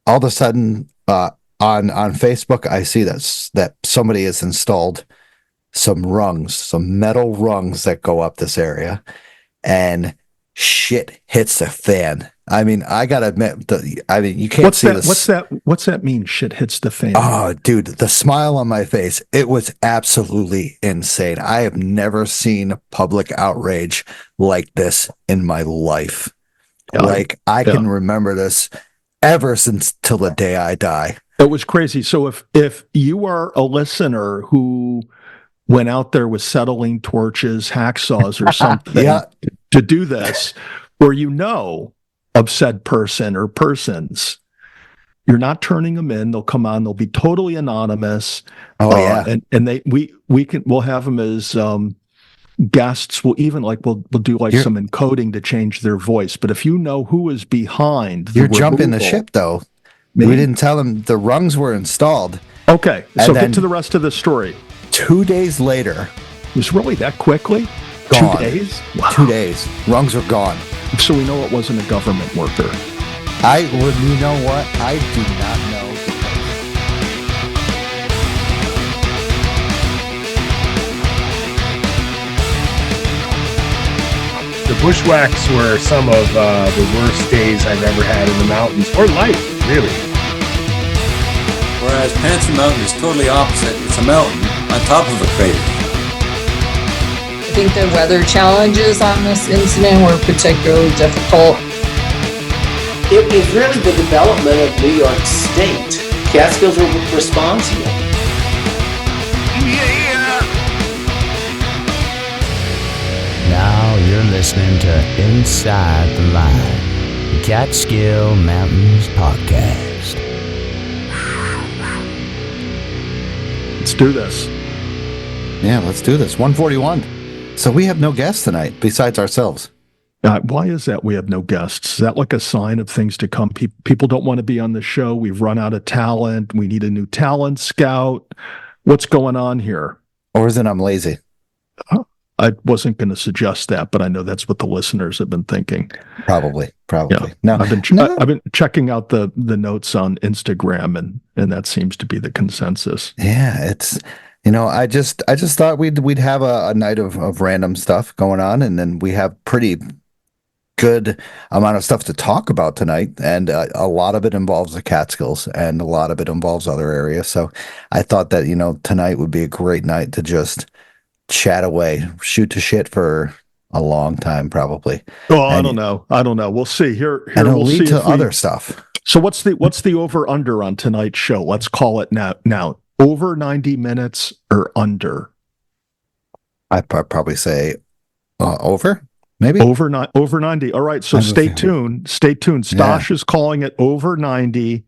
all of a sudden, on Facebook, I see that somebody has installed some metal rungs that go up this area, and shit hits the fan. I mean, I gotta admit, you can't see this. What's that mean? Shit hits the fan. Oh, dude, the smile on my face, it was absolutely insane. I have never seen public outrage like this in my life. Like, I can remember this ever since till the day I die. It was crazy. So if you are a listener who went out there with settling torches, hacksaws, or something to do this, or of said person or persons, you're not turning them in. They'll come on. They'll be totally anonymous. And we'll have them as guests. We'll even we'll do some encoding to change their voice. But if you know who is behind, you're jumping the ship though. We didn't tell them the rungs were installed. Okay, so get to the rest of the story. 2 days later. It was really that quickly? Gone. 2 days? Wow. 2 days. Rungs are gone. So we know it wasn't a government worker. You know what? I do not know. The bushwhacks were some of the worst days I've ever had in the mountains, or life, really. Whereas Panther Mountain is totally opposite. It's a mountain on top of a crater. I think the weather challenges on this incident were particularly difficult. It was really the development of New York State. Catskills were responsible. Now you're listening to Inside the Line, the Catskill Mountains podcast. Let's do this. Yeah, let's do this. 141. So we have no guests tonight besides ourselves. Why is that we have no guests? Is that like a sign of things to come? People don't want to be on the show. We've run out of talent. We need a new talent scout. What's going on here? Or is it I'm lazy? I wasn't going to suggest that, but I know that's what the listeners have been thinking. Probably. Yeah. No, I've been checking out the notes on Instagram, and that seems to be the consensus. Yeah, it's I just thought we'd have a night of random stuff going on, and then we have pretty good amount of stuff to talk about tonight, and a lot of it involves the Catskills, and a lot of it involves other areas. So I thought that tonight would be a great night to just chat away, shoot to shit for a long time, probably. Oh, I don't know. We'll see. Here and it'll we'll lead see to other stuff. So what's the over under on tonight's show? Let's call it now. Over 90 minutes or under? I'd probably say over. Maybe over 90. All right, so stay tuned. Stosh is calling it over 90.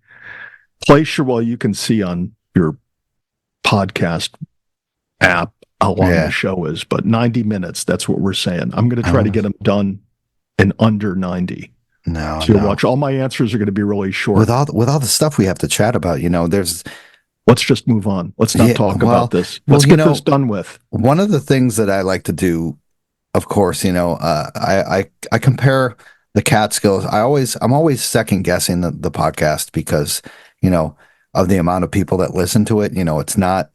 You can see on your podcast app how long the show is, but 90 minutes, that's what we're saying. I'm going to try to get them done in under 90. No, so you'll watch. All my answers are going to be really short. With all the stuff we have to chat about, there's... Let's just move on. Let's not talk about this. Let's get this done with. One of the things that I like to do, of course, I compare the Catskills. I'm always second guessing the podcast because, of the amount of people that listen to it. It's not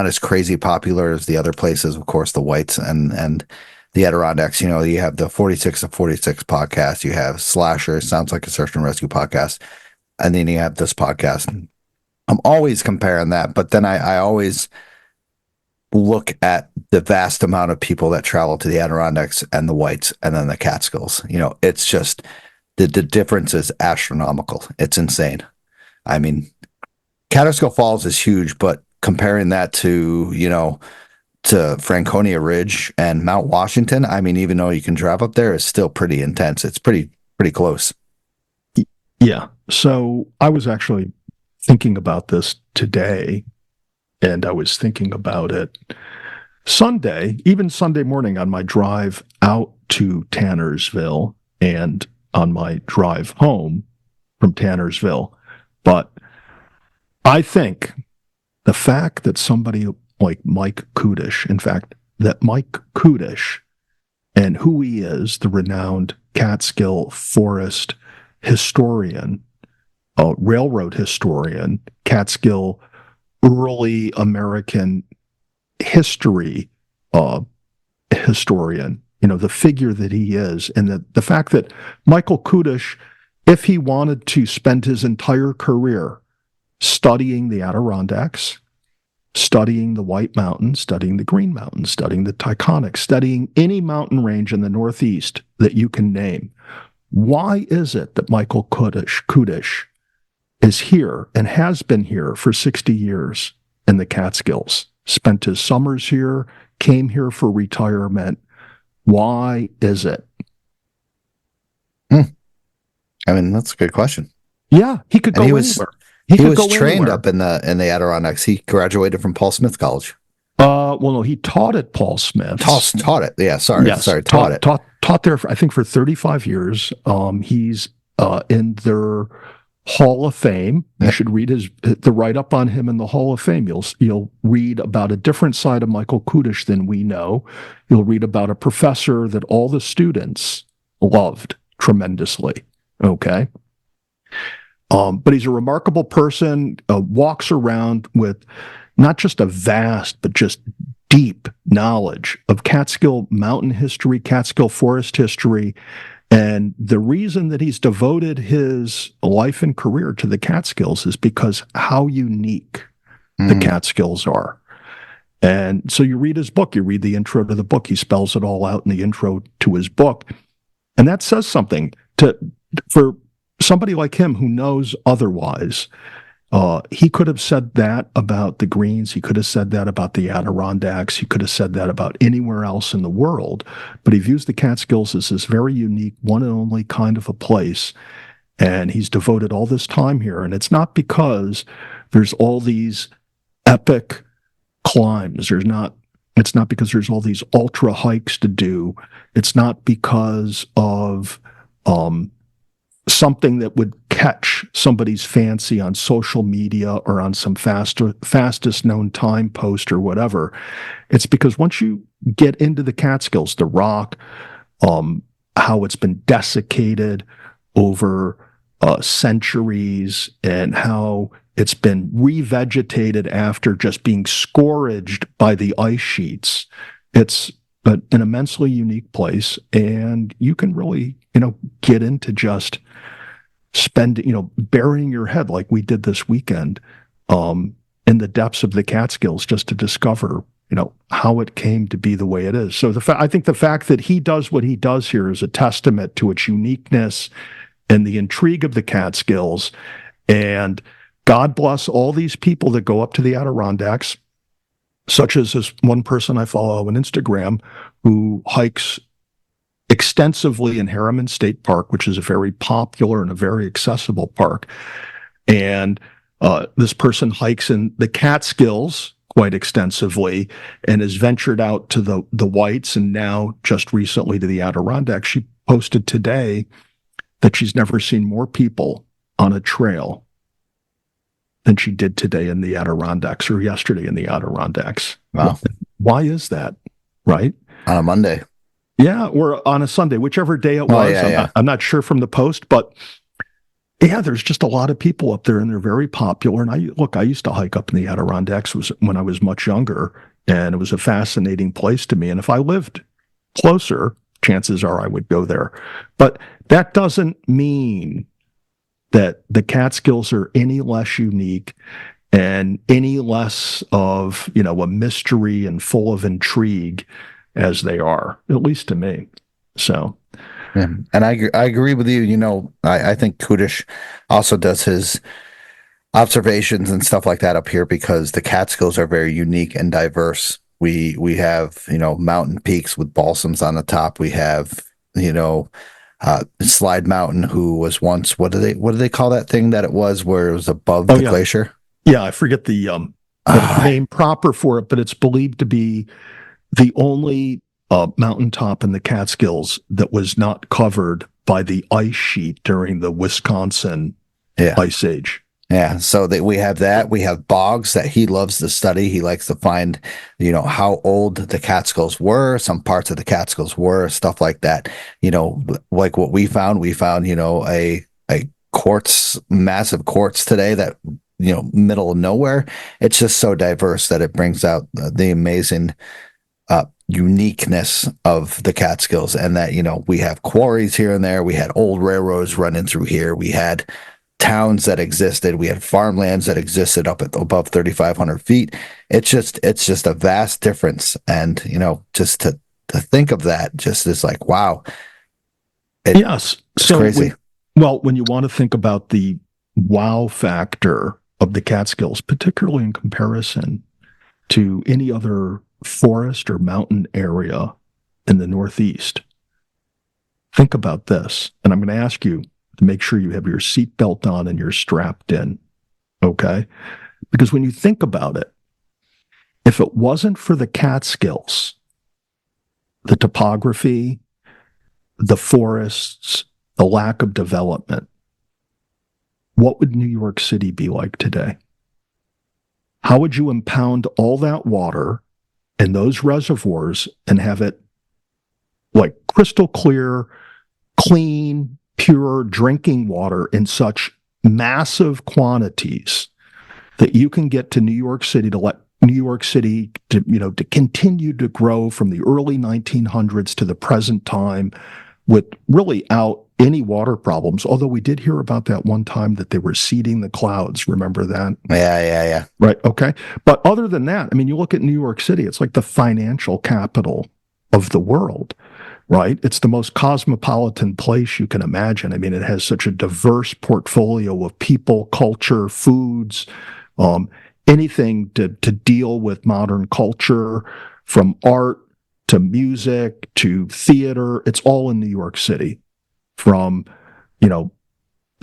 as crazy popular as the other places. Of course, the Whites and the Adirondacks. You have the 46 to 46 podcast. You have Slasher, sounds like a search and rescue podcast, and then you have this podcast. I'm always comparing that, but then I always look at the vast amount of people that travel to the Adirondacks and the Whites and then the Catskills. It's just the difference is astronomical. It's insane. I mean, Catskill Falls is huge, but comparing that to Franconia Ridge and Mount Washington, I mean, even though you can drive up there, it's still pretty intense. It's pretty close. Yeah. So I was actually thinking about this today, and I was thinking about it even Sunday morning on my drive out to Tannersville and on my drive home from Tannersville. But I think the fact that somebody like Mike Kudish, in fact, that Mike Kudish and who he is, the renowned Catskill forest historian, railroad historian, Catskill early American history historian, the figure that he is, and the fact that Michael Kudish, if he wanted to spend his entire career studying the Adirondacks, studying the White Mountains, studying the Green Mountains, studying the Taconics, studying any mountain range in the Northeast that you can name, why is it that Michael Kudish is here and has been here for 60 years in the Catskills, spent his summers here, came here for retirement? Why is it? I mean, that's a good question. Yeah, he could go And he was anywhere. he was trained up in the Adirondacks. He graduated from Paul Smith College. Well, no, he taught at Paul Smith. Taught it. Yeah, sorry, taught it. Taught there, I think, for 35 years. He's in their Hall of Fame. You should read the write-up on him in the Hall of Fame. You'll read about a different side of Michael Kudish than we know. You'll read about a professor that all the students loved tremendously. Okay. But he's a remarkable person, walks around with not just a vast, but just deep knowledge of Catskill mountain history, Catskill forest history. And the reason that he's devoted his life and career to the Catskills is because how unique the Catskills are. And so you read his book, you read the intro to the book, he spells it all out in the intro to his book. And that says something for somebody like him who knows otherwise. He could have said that about the Greens. He could have said that about the Adirondacks. He could have said that about anywhere else in the world. But he views the Catskills as this very unique, one and only kind of a place. And he's devoted all this time here. And it's not because there's all these epic climbs. It's not because there's all these ultra hikes to do. It's not because of something that would catch somebody's fancy on social media or on some fastest known time post or whatever. It's because once you get into the Catskills, the rock, how it's been desiccated over centuries and how it's been revegetated after just being scourged by the ice sheets. It's an immensely unique place, and you can really, get into just burying your head like we did this weekend in the depths of the Catskills just to discover, how it came to be the way it is. So I think the fact that he does what he does here is a testament to its uniqueness and the intrigue of the Catskills. And God bless all these people that go up to the Adirondacks, such as this one person I follow on Instagram who hikes extensively in Harriman State Park, which is a very popular and a very accessible park. And this person hikes in the Catskills quite extensively and has ventured out to the Whites and now just recently to the Adirondacks. She posted today that she's never seen more people on a trail than she did today in the Adirondacks or yesterday in the Adirondacks. Wow. Why is that? Right? On a Monday. Yeah, or on a Sunday, whichever day it was. I'm not sure from the post, but yeah, there's just a lot of people up there and they're very popular. And I used to hike up in the Adirondacks when I was much younger, and it was a fascinating place to me. And if I lived closer, chances are I would go there. But that doesn't mean that the Catskills are any less unique and any less of, a mystery and full of intrigue as they are, at least to me. So, yeah. And I agree with you. I think Kudish also does his observations and stuff like that up here because the Catskills are very unique and diverse. We have, mountain peaks with balsams on the top. We have, Slide Mountain, who was once, what do they call that thing that it was where it was above the glacier? Yeah, I forget the name proper for it, but it's believed to be the only mountaintop in the Catskills that was not covered by the ice sheet during the Wisconsin Ice Age. Yeah, so we have that. We have bogs that he loves to study. He likes to find, how old the Catskills were, some parts of the Catskills were, stuff like that. Like what we found, a quartz, massive quartz today that, middle of nowhere. It's just so diverse that it brings out the amazing uniqueness of the Catskills, and that, we have quarries here and there. We had old railroads running through here. We had towns that existed. We had farmlands that existed up at above 3,500 feet. It's just a vast difference. And, just to think of that just is like, wow. Yes. It's crazy. When you want to think about the wow factor of the Catskills, particularly in comparison to any other forest or mountain area in the Northeast, think about this. And I'm going to ask you to make sure you have your seatbelt on and you're strapped in. Okay? Because when you think about it, if it wasn't for the Catskills, the topography, the forests, the lack of development, what would New York City be like today? How would you impound all that water in those reservoirs and have it like crystal clear, clean, pure drinking water in such massive quantities that you can get to New York City to let New York City to continue to grow from the early 1900s to the present time with really out any water problems. Although we did hear about that one time that they were seeding the clouds. Remember that? Yeah. Right. Okay. But other than that, I mean, you look at New York City, it's like the financial capital of the world, right? It's the most cosmopolitan place you can imagine. I mean, it has such a diverse portfolio of people, culture, foods, anything to deal with modern culture, from art to music to theater. It's all in New York City. From,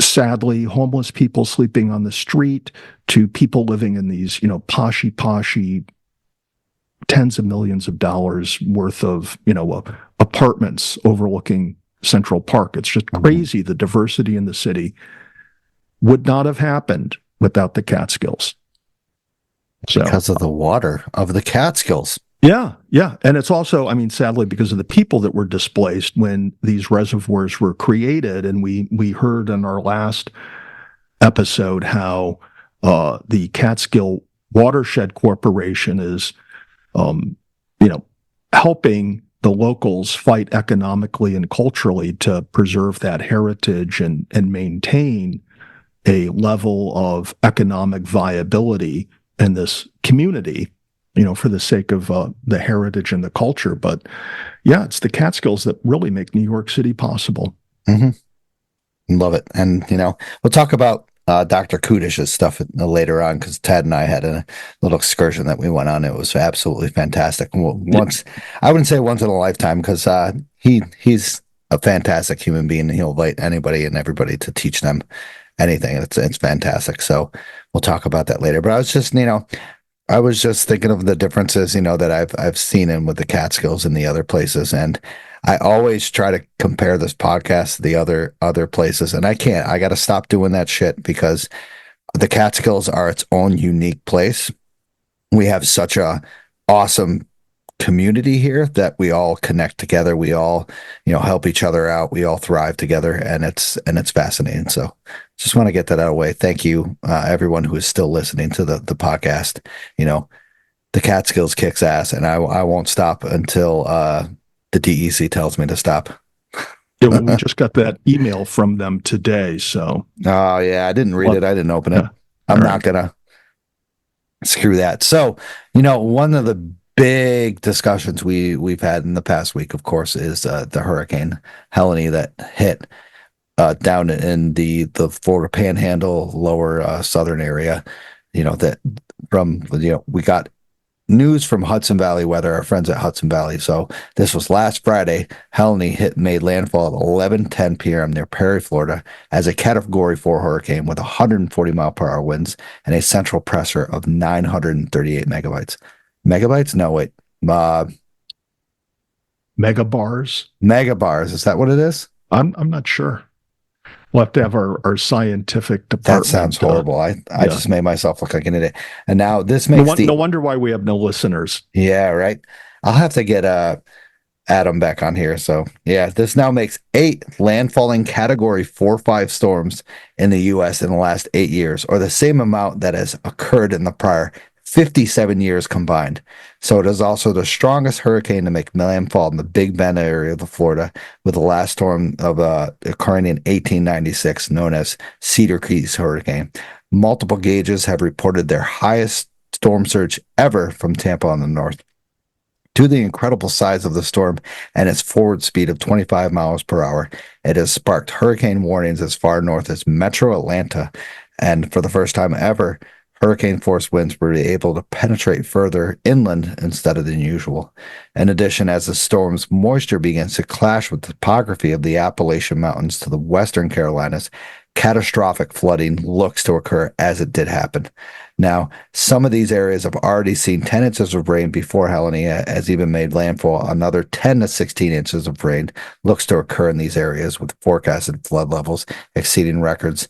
sadly, homeless people sleeping on the street to people living in these, poshy, tens of millions of dollars worth of, apartments overlooking Central Park. It's just crazy. The diversity in the city would not have happened without the Catskills. Because of the water of the Catskills. Yeah. And it's also, sadly, because of the people that were displaced when these reservoirs were created. And we heard in our last episode how the Catskill Watershed Corporation is, helping the locals fight economically and culturally to preserve that heritage and maintain a level of economic viability in this community, for the sake of the heritage and the culture. But yeah, it's the Catskills that really make New York City possible. Mm-hmm. Love it. And, we'll talk about Dr. Kudish's stuff later on, because Ted and I had a little excursion that we went on. It was absolutely fantastic. I wouldn't say once in a lifetime, because he's a fantastic human being. He'll invite anybody and everybody to teach them anything. It's fantastic. So we'll talk about that later. But I was just thinking of the differences, that I've seen in with the Catskills and the other places. And I always try to compare this podcast to the other places. And I can't. I got to stop doing that shit, because the Catskills are its own unique place. We have such a awesome community here that we all connect together. We all, help each other out. We all thrive together, and it's fascinating. So just want to get that out of the way. Thank you, everyone who is still listening to the podcast. The Catskills kicks ass, and I won't stop until the DEC tells me to stop. Yeah, well, we just got that email from them today. So, oh yeah, I didn't read it. I didn't open it. I'm not gonna screw that. So, one of the big discussions we've had in the past week, of course, is the Hurricane Helene that hit down in the Florida Panhandle, lower southern area. That we got news from Hudson Valley Weather, our friends at Hudson Valley. So this was last Friday. Helene made landfall at 11:10 p.m. near Perry, Florida, as a Category 4 hurricane with 140 mile per hour winds and a central pressure of 938 megabytes. Megabytes? No, wait. Megabars? Megabars. Is that what it is? I'm not sure. We'll have to have our scientific department. That sounds horrible. I just made myself look like an idiot. And now this makes no wonder why we have no listeners. Yeah, right. I'll have to get add them back on here. So yeah, this now makes 8 landfalling Category 4-5 storms in the U.S. in the last 8 years, or the same amount that has occurred in the prior 57 years combined. So it is also the strongest hurricane to make landfall in the Big Bend area of Florida, with the last storm of occurring in 1896, known as Cedar Keys Hurricane. Multiple gauges have reported their highest storm surge ever from Tampa on the north. Due to the incredible size of the storm and its forward speed of 25 miles per hour, it has sparked hurricane warnings as far north as Metro Atlanta. And for the first time ever, hurricane force winds were able to penetrate further inland instead of than usual. In addition, as the storm's moisture begins to clash with the topography of the Appalachian Mountains to the western Carolinas, catastrophic flooding looks to occur, as it did happen. Now, some of these areas have already seen 10 inches of rain before Helene has even made landfall. Another 10 to 16 inches of rain looks to occur in these areas, with forecasted flood levels exceeding records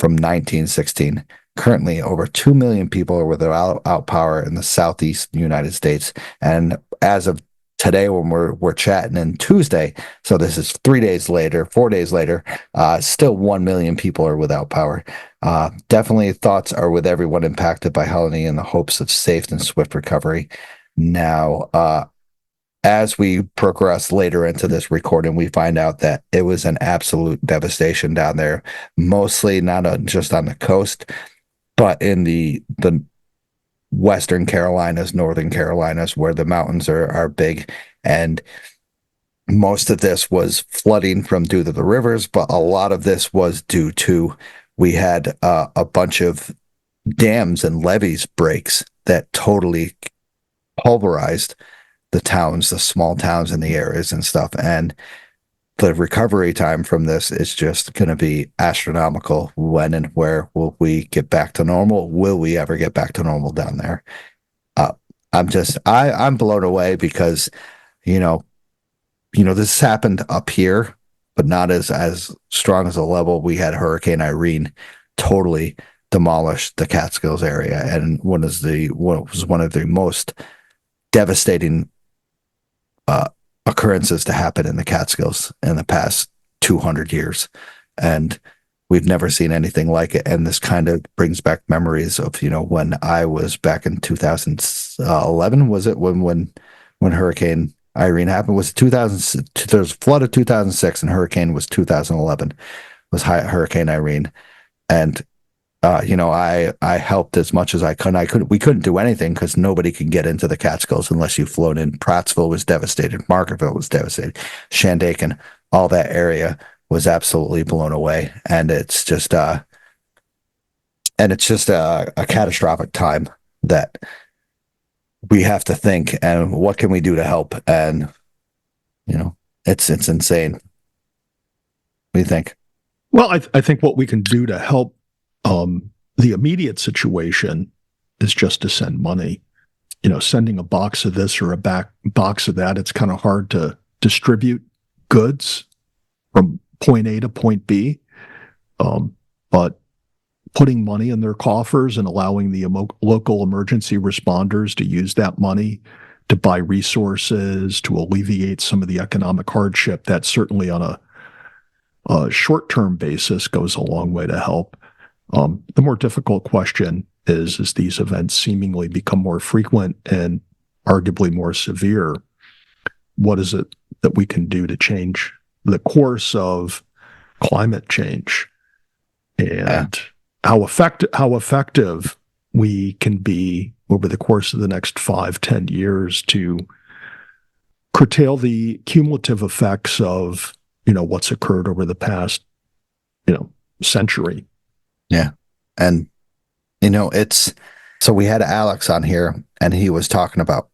from 1916. Currently, over 2 million people are without power in the southeast United States. And as of today, when we're chatting, and Tuesday, so this is 4 days later, still 1 million people are without power. Definitely thoughts are with everyone impacted by Helene in the hopes of safe and swift recovery. Now, as we progress later into this recording, we find out that it was an absolute devastation down there, mostly not just on the coast, but in the Western Carolinas, Northern Carolinas, where the mountains are big. And most of this was flooding from due to the rivers, but a lot of this was due to, we had a bunch of dams and levees breaks that totally pulverized the towns, the small towns in the areas and stuff. And the recovery time from this is just going to be astronomical. When and where will we get back to normal? Will we ever get back to normal down there? I'm blown away because, this happened up here, but not as strong as a level. We had Hurricane Irene totally demolish the Catskills area, and what was one of the most devastating occurrences to happen in the Catskills in the past 200 years. And we've never seen anything like it. And this kind of brings back memories of, when I was back in 2011, was it when Hurricane Irene happened? Was it 2000? There's a flood of 2006 and hurricane was 2011, was Hurricane Irene. And I helped as much as I could. We couldn't do anything because nobody could get into the Catskills unless you flown in. Prattsville was devastated. Markerville was devastated. Shandaken, all that area was absolutely blown away. And it's just a catastrophic time that we have to think, and what can we do to help? And it's insane. What do you think? Well, I think what we can do to help the immediate situation is just to send money. Sending a box of this or a box of that, it's kind of hard to distribute goods from point A to point B. But putting money in their coffers and allowing the local emergency responders to use that money to buy resources, to alleviate some of the economic hardship, that certainly on a short-term basis goes a long way to help. The more difficult question is, as these events seemingly become more frequent and arguably more severe, what is it that we can do to change the course of climate change, and how effective we can be over the course of the next 5-10 years to curtail the cumulative effects of what's occurred over the past century. Yeah. And, so we had Alex on here and he was talking about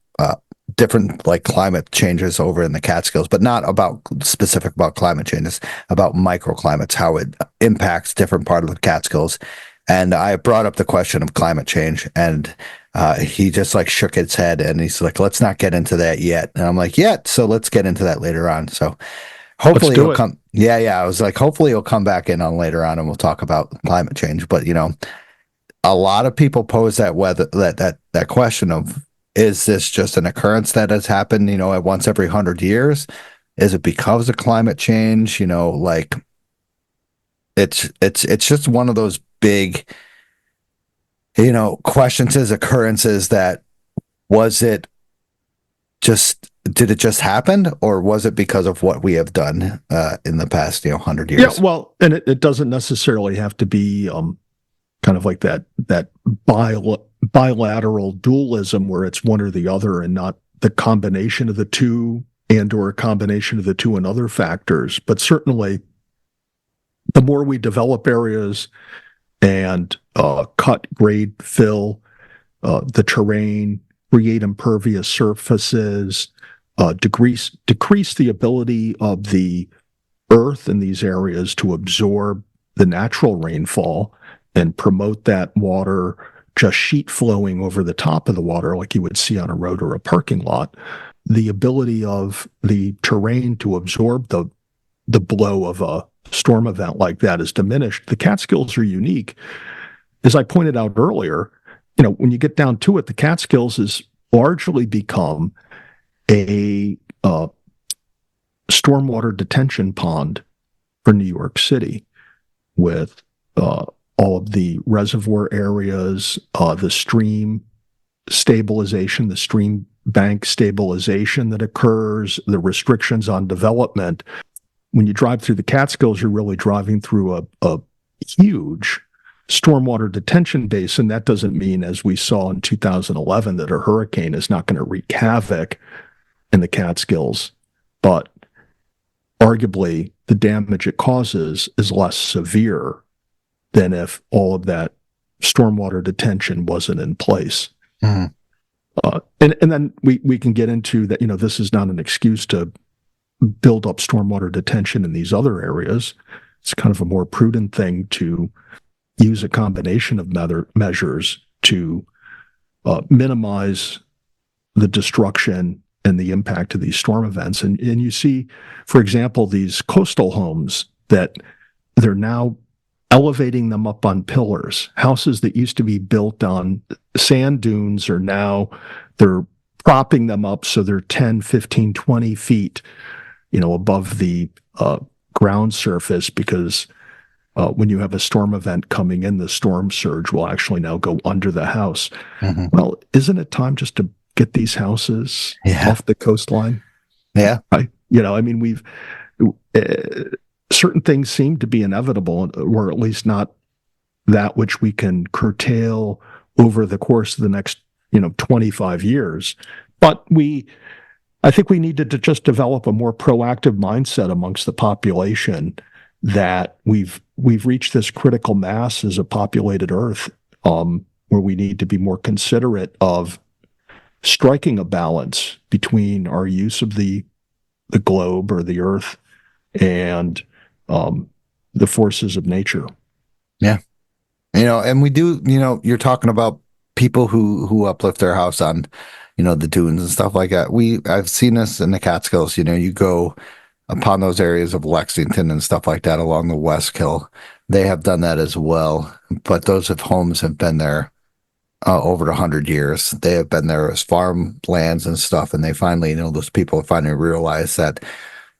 different climate changes over in the Catskills, but not specific about climate changes, about microclimates, how it impacts different part of the Catskills. And I brought up the question of climate change, and he just shook his head and he's like, let's not get into that yet. And I'm like, so let's get into that later on. So hopefully he'll come. Yeah. I was like, hopefully he'll come back in on later on and we'll talk about climate change. But, a lot of people pose that question of, is this just an occurrence that has happened, at once every 100 years? Is it because of climate change? Like it's just one of those big, questions, is occurrences that was it did it just happen, or was it because of what we have done in the past 100 Yeah, years? well, and it doesn't necessarily have to be kind of like that bilateral dualism where it's one or the other and not the combination of the two and or a combination of the two and other factors. But certainly, the more we develop areas and cut, grade, fill the terrain, create impervious surfaces, decrease the ability of the earth in these areas to absorb the natural rainfall and promote that water just sheet flowing over the top of the water like you would see on a road or a parking lot. The ability of the terrain to absorb the blow of a storm event like that is diminished. The Catskills are unique. As I pointed out earlier, when you get down to it, the Catskills has largely become a stormwater detention pond for New York City, with all of the reservoir areas, the stream stabilization, the stream bank stabilization that occurs, the restrictions on development. When you drive through the Catskills, you're really driving through a huge stormwater detention basin. That doesn't mean, as we saw in 2011, that a hurricane is not going to wreak havoc in the Catskills, but arguably the damage it causes is less severe than if all of that stormwater detention wasn't in place. Mhm. And then we can get into that, this is not an excuse to build up stormwater detention in these other areas. It's kind of a more prudent thing to use a combination of measures to minimize the destruction and the impact of these storm events. And you see, for example, these coastal homes that they're now elevating them up on pillars. Houses that used to be built on sand dunes are now, they're propping them up so they're 10, 15, 20 feet, above the ground surface, because when you have a storm event coming in, the storm surge will actually now go under the house. Mm-hmm. Well, isn't it time just to get these houses off the coastline? Yeah. We've certain things seem to be inevitable, or at least not that which we can curtail over the course of the next 25 years. But I think we needed to just develop a more proactive mindset amongst the population that we've reached this critical mass as a populated Earth, where we need to be more considerate of striking a balance between our use of the globe or the Earth and the forces of nature. Yeah. And we do, you're talking about people who uplift their house on, the dunes and stuff like that. I've seen this in the Catskills. You go upon those areas of Lexington and stuff like that along the West Hill. They have done that as well. But those homes have been there over 100 years. They have been there as farmlands and stuff. And they finally, those people finally realize that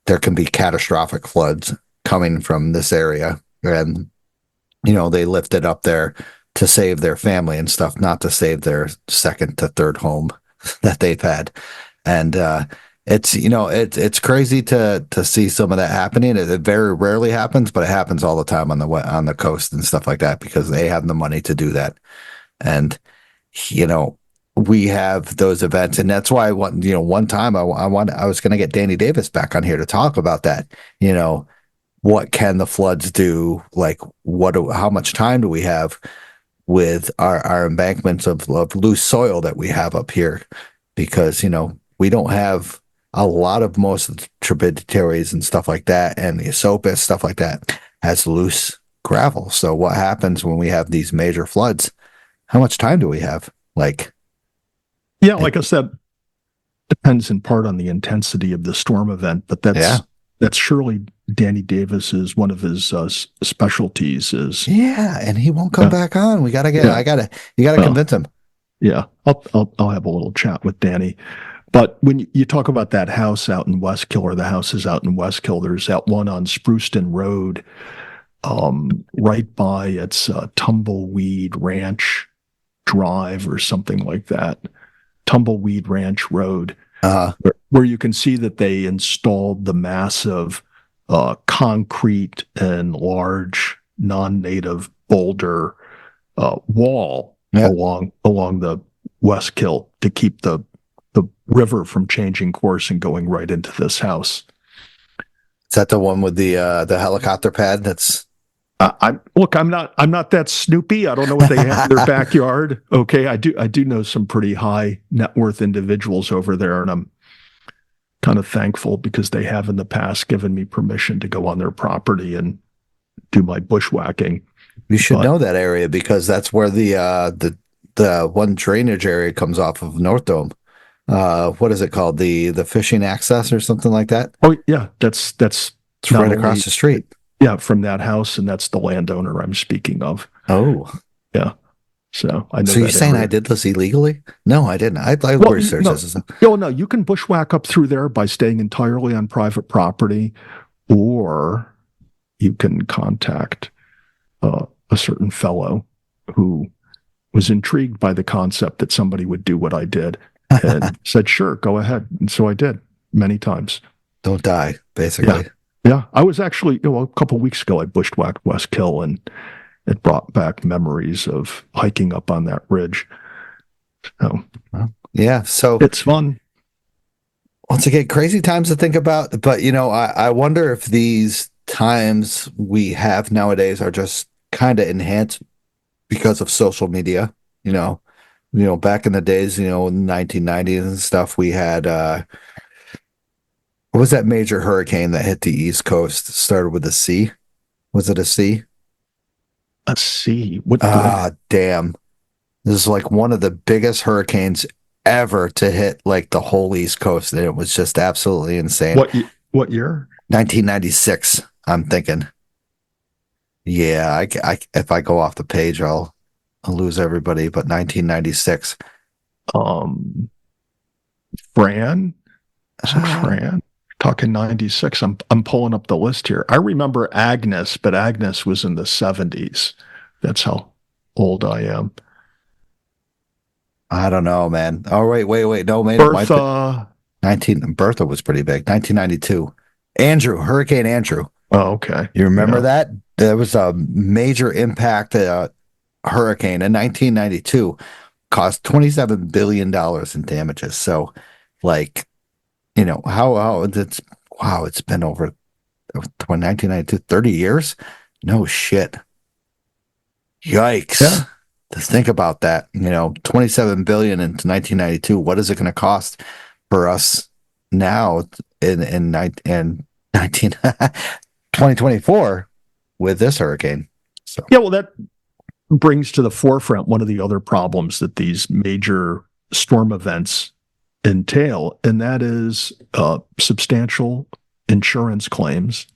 there can be catastrophic floods coming from this area. And, they lift it up there to save their family and stuff, not to save their second to third home that they've had. And it's crazy to see some of that happening. It very rarely happens, but it happens all the time on the coast and stuff like that, because they have the money to do that. And we have those events, and that's why one time I was going to get Danny Davis back on here to talk about that. What can the floods do? Like, how much time do we have with our embankments of loose soil that we have up here? Because, we don't have a lot of most of the tributaries and stuff like that. And the Esopus, stuff like that, has loose gravel. So what happens when we have these major floods? How much time do we have? Like I said, depends in part on the intensity of the storm event, but that's surely Danny Davis is one of his specialties is. Yeah. And he won't come back on. You gotta convince him. Yeah, I'll have a little chat with Danny. But when you talk about that house out in Westkill, or the houses out in Westkill, there's that one on Spruceton Road, right by it's Tumbleweed Ranch Drive or something like that. Tumbleweed Ranch Road, Uh, where you can see that they installed the massive concrete and large non-native boulder wall yeah. along the Westkill to keep the river from changing course and going right into this house. Is that the one with the helicopter pad? That's I'm not that snoopy. I don't know what they have in their backyard. Okay, I do know some pretty high net worth individuals over there, and I'm kind of thankful because they have in the past given me permission to go on their property and do my bushwhacking. you should But- know that area because that's where the one drainage area comes off of North Dome. What is it called? The fishing access or something like that? Oh yeah, that's It's not right only- across the street. Yeah, from that house, and that's the landowner I'm speaking of. Oh, Yeah, so I know. so you're that saying area. I did this illegally? No, I didn't. I Well, researched no. this. No, you can bushwhack up through there by staying entirely on private property, or you can contact a certain fellow who was intrigued by the concept that somebody would do what I did and said, "Sure, go ahead." And so I did many times. Don't die, basically. Yeah, I was actually, a couple of weeks ago, I bushwhacked Westkill, and it brought back memories of hiking up on that ridge. So Yeah. So it's fun. once again, crazy times to think about. But I wonder if these times we have nowadays are just kind of enhanced because of social media. Back in the days, in the 1990s and stuff, we had what was that major hurricane that hit the East Coast? It started with a C. Was it a C? Let's see. What? Damn. This is like one of the biggest hurricanes ever to hit like the whole East Coast, and it was just absolutely insane. What year? 1996, I'm thinking. Yeah, if I go off the page, I'll lose everybody. But 1996. Fran? Is it Fran? Talking 96. I'm pulling up the list here. I remember Agnes, but Agnes was in the 70s. That's how old I am. I don't know, man. Oh, wait. No, man. Bertha. Bertha was pretty big. 1992. Hurricane Andrew. Oh, okay. You remember Yeah. that? There was a major impact hurricane in 1992, cost $27 billion in damages. So, like, it's been over 1992, 30 years? No shit. Yikes. Yeah. To think about that, 27 billion in 1992. What is it going to cost for us now in 2024 with this hurricane? So Yeah, well, that brings to the forefront one of the other problems that these major storm events entail, and that is substantial insurance claims.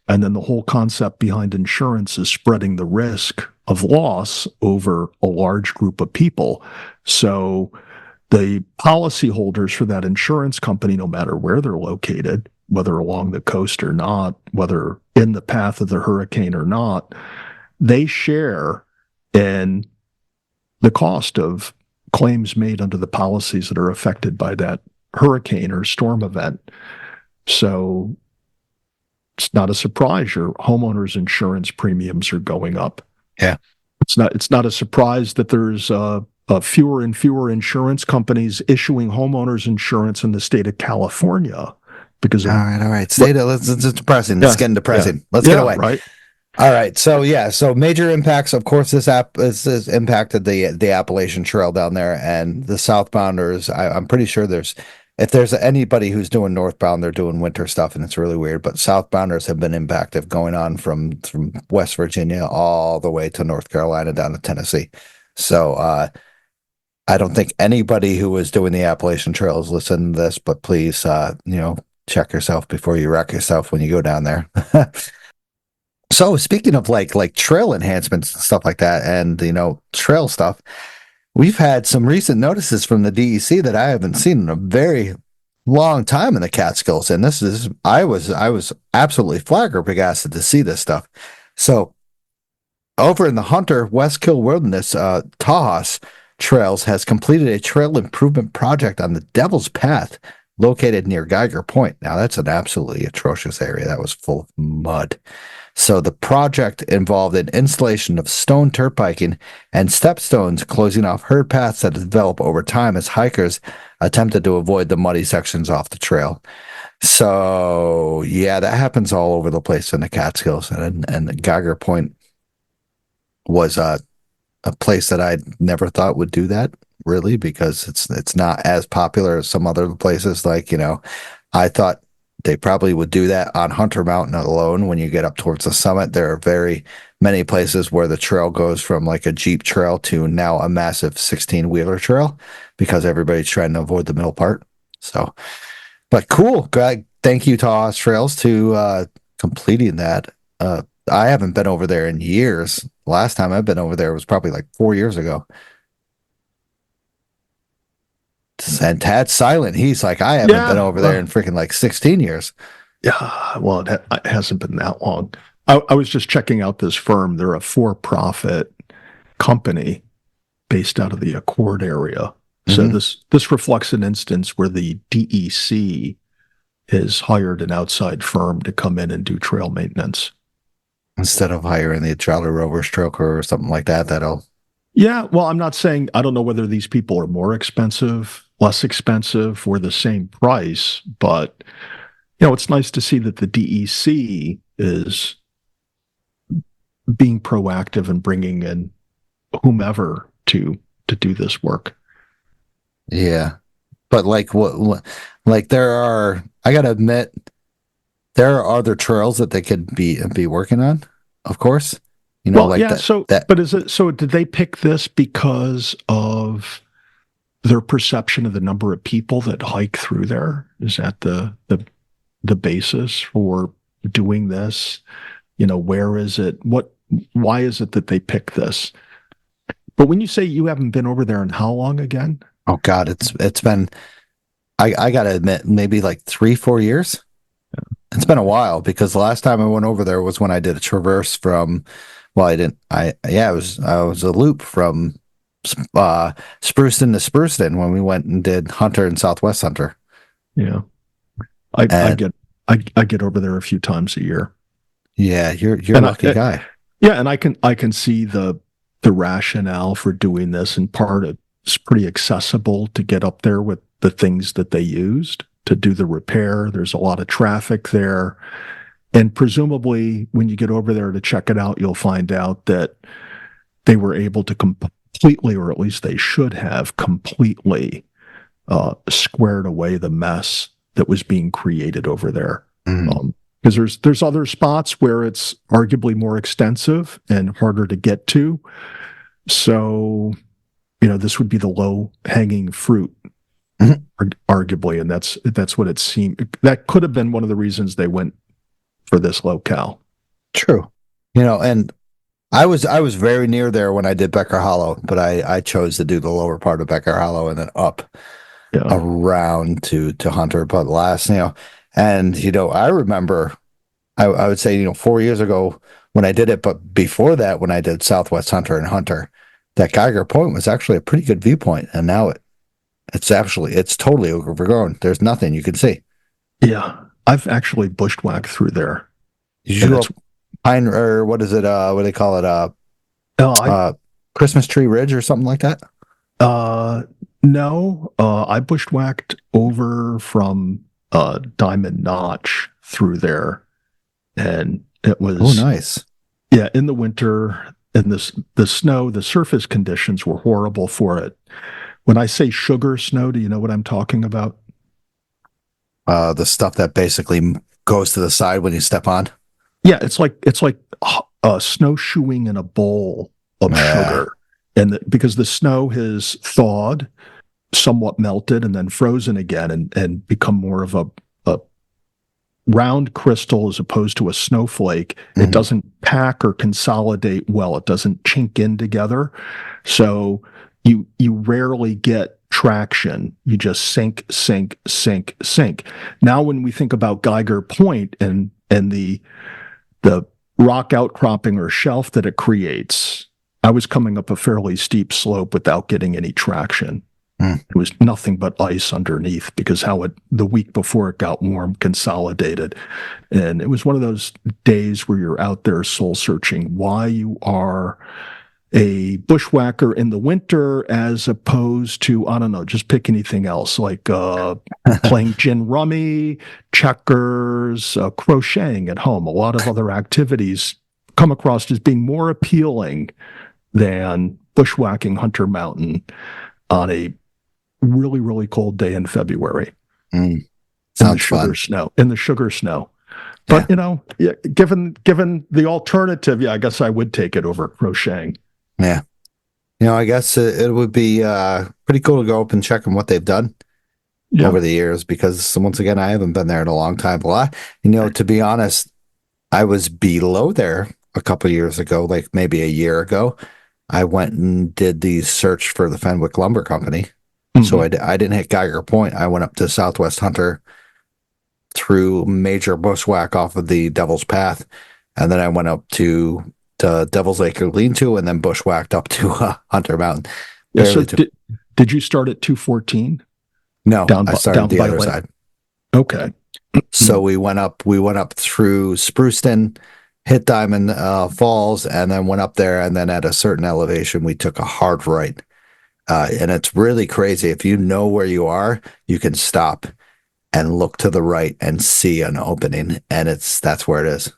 And then the whole concept behind insurance is spreading the risk of loss over a large group of people. So the policyholders for that insurance company, no matter where they're located, whether along the coast or not, whether in the path of the hurricane or not, they share in the cost of claims made under the policies that are affected by that hurricane or storm event. So it's not a surprise your homeowners insurance premiums are going up. Yeah. It's not a surprise that there's fewer and fewer insurance companies issuing homeowners insurance in the state of California because of all right. It's depressing. Yeah, It's getting depressing. yeah. Let's get away. Right. All right. So major impacts. Of course, this has impacted the Appalachian Trail down there and the southbounders. I'm pretty sure if there's anybody who's doing northbound, they're doing winter stuff, and it's really weird. But southbounders have been impacted going on from West Virginia all the way to North Carolina down to Tennessee. So I don't think anybody who is doing the Appalachian Trail is listening to this, but please, check yourself before you wreck yourself when you go down there. So speaking of like trail enhancements and stuff like that, and trail stuff, we've had some recent notices from the DEC that I haven't seen in a very long time in the Catskills, and I was absolutely flabbergasted to see this stuff. So over in the Hunter Westkill Wilderness, Taos Trails has completed a trail improvement project on the Devil's Path located near Geiger Point. Now, that's an absolutely atrocious area. That was full of mud. So the project involved an installation of stone turnpiking and stepstones closing off herd paths that develop over time as hikers attempted to avoid the muddy sections off the trail. So, yeah, that happens all over the place in the Catskills. And Geiger Point was a place that I never thought would do that, really, because it's not as popular as some other places. Like, I thought they probably would do that on Hunter Mountain alone. When you get up towards the summit, there are very many places where the trail goes from like a Jeep trail to now a massive 16-wheeler trail because everybody's trying to avoid the middle part. So, but cool. Thank you to Taos Trails to completing that. I haven't been over there in years. Last time I've been over there was probably like 4 years ago. And Tad's silent. He's like, I haven't been over there in freaking like 16 years. Yeah, well, it hasn't been that long. I was just checking out this firm. They're a for-profit company based out of the Accord area. So this reflects an instance where the DEC has hired an outside firm to come in and do trail maintenance. Instead of hiring the Charlie Rovers Trail Crew or something like that, Yeah, well, I'm not saying, I don't know whether these people are more expensive, less expensive, or the same price, but, it's nice to see that the DEC is being proactive and bringing in whomever to do this work. Yeah. But like like I gotta admit, there are other trails that they could be working on, of course. But did they pick this because of their perception of the number of people that hike through there? Is that the basis for doing this? Where is it? Why is it that they pick this? But when you say you haven't been over there in how long again? Oh God, it's been, I gotta admit, maybe like 3-4 years. It's been a while because the last time I went over there was when I did a traverse from, it was a loop from Spruceton to Spruceton when we went and did Hunter and Southwest Hunter. Yeah. I get over there a few times a year. Yeah, you're a lucky guy. Yeah, and I can see the rationale for doing this. In part, it's pretty accessible to get up there with the things that they used to do the repair. There's a lot of traffic there. And presumably, when you get over there to check it out, you'll find out that they were able to completely, or at least they should have completely, squared away the mess that was being created over there. Because there's other spots where it's arguably more extensive and harder to get to. So, this would be the low-hanging fruit, arguably, and that's what it seemed. That could have been one of the reasons they went for this locale. True. And I was very near there when I did Becker Hollow, but I chose to do the lower part of Becker Hollow and then up around to Hunter. But I remember, I would say, 4 years ago when I did it, but before that, when I did Southwest Hunter and Hunter, that Geiger Point was actually a pretty good viewpoint. And now it's totally overgrown. There's nothing you can see. Yeah. I've actually bushwhacked through there. Did you go Pine, or what is it? What do they call it? Christmas Tree Ridge or something like that? No. I bushwhacked over from Diamond Notch through there, and it was nice. Yeah, in the winter, and the snow, the surface conditions were horrible for it. When I say sugar snow, do you know what I'm talking about? The stuff that basically goes to the side when you step on. Yeah, it's like snowshoeing in a bowl of sugar, and because the snow has thawed, somewhat melted, and then frozen again, and become more of a round crystal as opposed to a snowflake. It doesn't pack or consolidate well. It doesn't chink in together. So you rarely get traction. You just sink, sink, sink, sink. Now, when we think about Geiger Point and the rock outcropping or shelf that it creates, I was coming up a fairly steep slope without getting any traction. It was nothing but ice underneath because the week before it got warm, consolidated. And it was one of those days where you're out there soul searching why you are a bushwhacker in the winter as opposed to, I don't know, just pick anything else like playing gin rummy, checkers, crocheting at home. A lot of other activities come across as being more appealing than bushwhacking Hunter Mountain on a really, really cold day in February. Sounds In the sugar snow. But, given the alternative, I guess I would take it over crocheting. Yeah. I guess it would be pretty cool to go up and check on what they've done over the years, because once again, I haven't been there in a long time. To be honest, I was below there a couple of years ago, like maybe a year ago. I went and did the search for the Fenwick Lumber Company. Mm-hmm. So I didn't hit Geiger Point. I went up to Southwest Hunter through major bushwhack off of the Devil's Path. And then I went up to Devil's Acre Lean-To and then bushwhacked up to Hunter Mountain. Yeah, so did you start at 214? No, I started the other side. Okay. So we went up through Spruceton, hit Diamond Falls, and then went up there. And then at a certain elevation, we took a hard right. And it's really crazy. If you know where you are, you can stop and look to the right and see an opening. And that's where it is.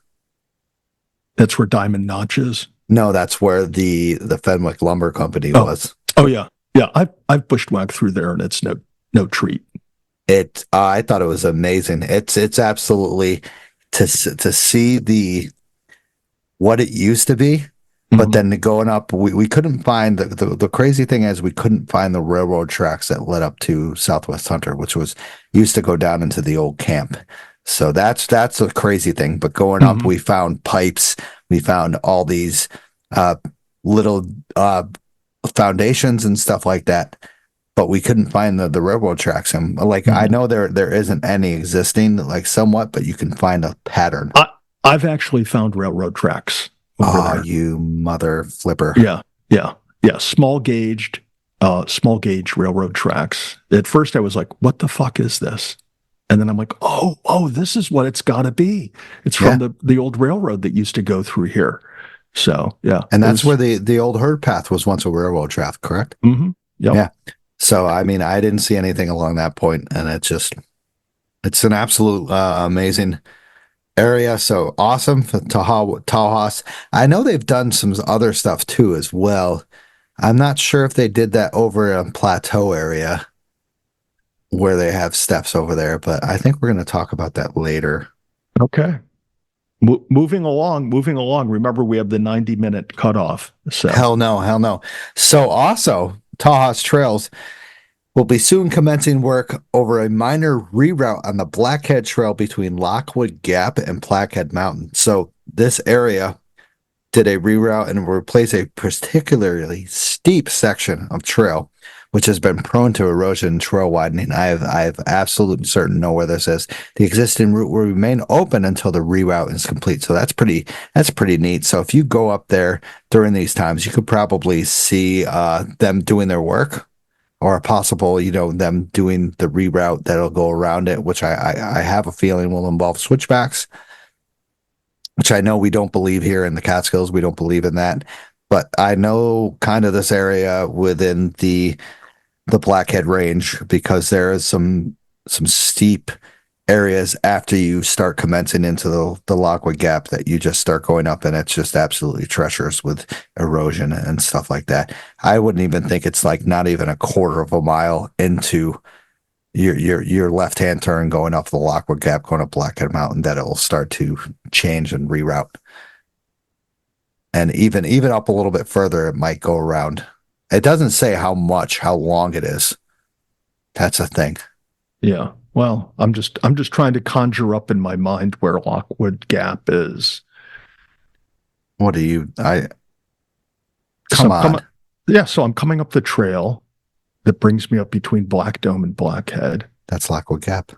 That's where Diamond Notch is? No, that's where the Fenwick Lumber Company was. Oh, yeah. Yeah, I've bushwhacked through there, and it's no treat. I thought it was amazing. It's absolutely to see what it used to be. But then going up, we couldn't find the crazy thing is we couldn't find the railroad tracks that led up to Southwest Hunter, which used to go down into the old camp. So that's a crazy thing. But going up, we found pipes, we found all these little foundations and stuff like that. But we couldn't find the railroad tracks. And I know there isn't any existing, somewhat, but you can find a pattern. I've actually found railroad tracks. Oh, you mother flipper. Yeah. Small gauge railroad tracks. At first I was like, what the fuck is this? And then I'm like, oh, this is what it's got to be. It's from the old railroad that used to go through here. So, yeah. And that's where the old herd path was once a railroad track, correct? Mm-hmm. Yep. Yeah. So, I mean, I didn't see anything along that point, and it's an absolute amazing area. So awesome for Tawas. I know they've done some other stuff too as well. I'm not sure if they did that over in Plateau area where they have steps over there, but I think we're going to talk about that later. Okay. Moving along. Remember, we have the 90-minute cutoff. So hell no. So also, Tawas Trails will be soon commencing work over a minor reroute on the Blackhead Trail between Lockwood Gap and Blackhead Mountain. So this area did a reroute and will replace a particularly steep section of trail, which has been prone to erosion and trail widening. I've absolutely certain know where this is. The existing route will remain open until the reroute is complete. So that's pretty neat. So if you go up there during these times, you could probably see them doing their work, or possible, them doing the reroute that'll go around it, which I have a feeling will involve switchbacks, which I know we don't believe here in the Catskills. We don't believe in that. But I know kind of this area within the Blackhead Range, because there is some steep areas after you start commencing into the Lockwood Gap that you just start going up, and it's just absolutely treacherous with erosion and stuff like that. I wouldn't even think it's not even a quarter of a mile into your left-hand turn going up the Lockwood Gap, going up Blackhead Mountain, that it'll start to change and reroute. And even up a little bit further, it might go around. It doesn't say how long it is. That's a thing. Yeah. Well, I'm just trying to conjure up in my mind where Lockwood Gap is. What do you? Come on. yeah, so I'm coming up the trail that brings me up between Black Dome and Blackhead. That's Lockwood Gap.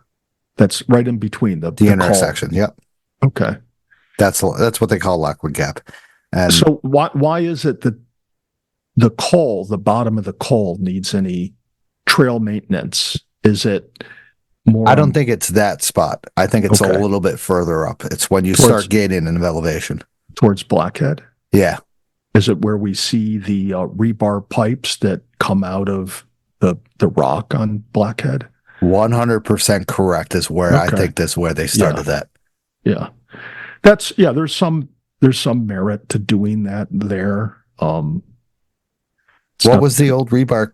That's right in between the col. intersection. Yep. Okay. That's what they call Lockwood Gap. And So why is it that the col, the bottom of the col, needs any trail maintenance? Is it more? I don't think it's that spot. I think it's Okay. a little bit further up. It's when you Towards- start gaining in elevation. towards Blackhead. Yeah. Is it where we see the rebar pipes that come out of the rock on Blackhead? 100% correct is where I Okay. think where they started that. Yeah, There's some merit to doing that there. What was the old rebar?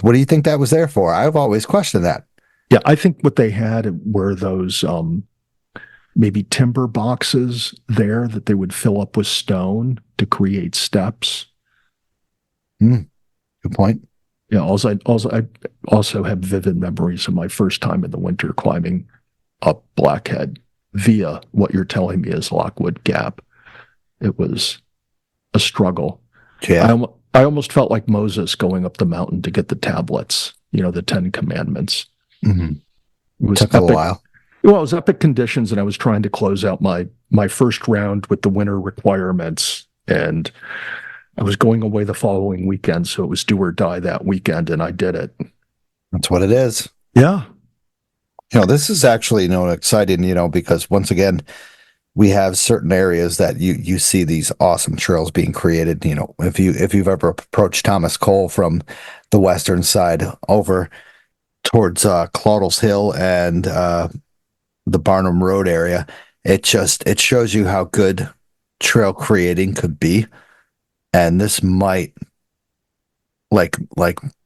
What do you think that was there for? I've always questioned that. Yeah, I think what they had were those maybe timber boxes there that they would fill up with stone to create steps. Good point. Yeah, I also have vivid memories of my first time in the winter climbing up Blackhead via what you're telling me is Lockwood Gap. It was a struggle. Yeah. I almost felt like Moses going up the mountain to get the tablets, the 10 Commandments. Mm-hmm. It was Took a while. Well, it was epic conditions, and I was trying to close out my first round with the winter requirements, and I was going away the following weekend, so it was do or die that weekend, and I did it. That's what it is. Yeah. This is actually, exciting, because once again, we have certain areas that you see these awesome trails being created. If you've ever approached Thomas Cole from the western side over towards Claudels Hill and the Barnum Road area, it shows you how good trail creating could be, and this might like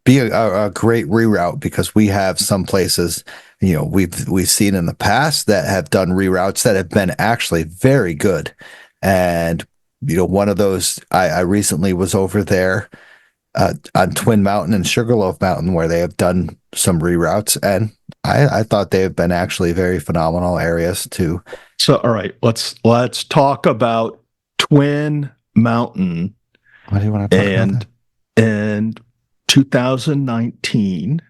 be a great reroute, because we have some places we've seen in the past that have done reroutes that have been actually very good. And one of those, I recently was over there on Twin Mountain and Sugarloaf Mountain, where they have done some reroutes, and I thought they have been actually very phenomenal areas too. So, all right, let's talk about Twin Mountain. What do you want to talk about? And 2019,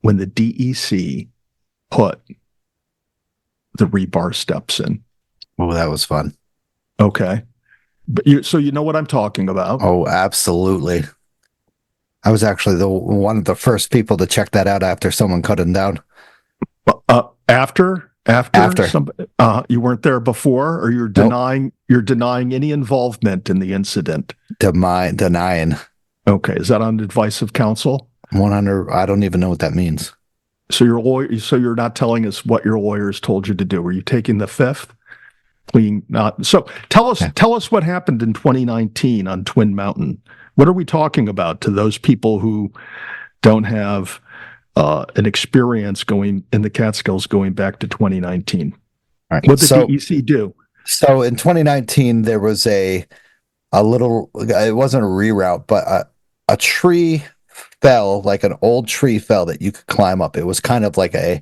when the DEC put the rebar steps in. Oh, that was fun. Okay. But so you know what I'm talking about. Oh, absolutely. I was actually one of the first people to check that out after someone cut him down. After After. You weren't there before, or you're denying any involvement in the incident. Denying. Okay, is that on advice of counsel? 100. I don't even know what that means. So you're not telling us what your lawyers told you to do. Were you taking the fifth? Pleading not. So tell us what happened in 2019 on Twin Mountain. What are we talking about to those people who don't have an experience going in the Catskills going back to 2019? All right. What did the DEC do? So in 2019, there was a little. It wasn't a reroute, but a tree fell, like an old tree fell that you could climb up. It was kind of like a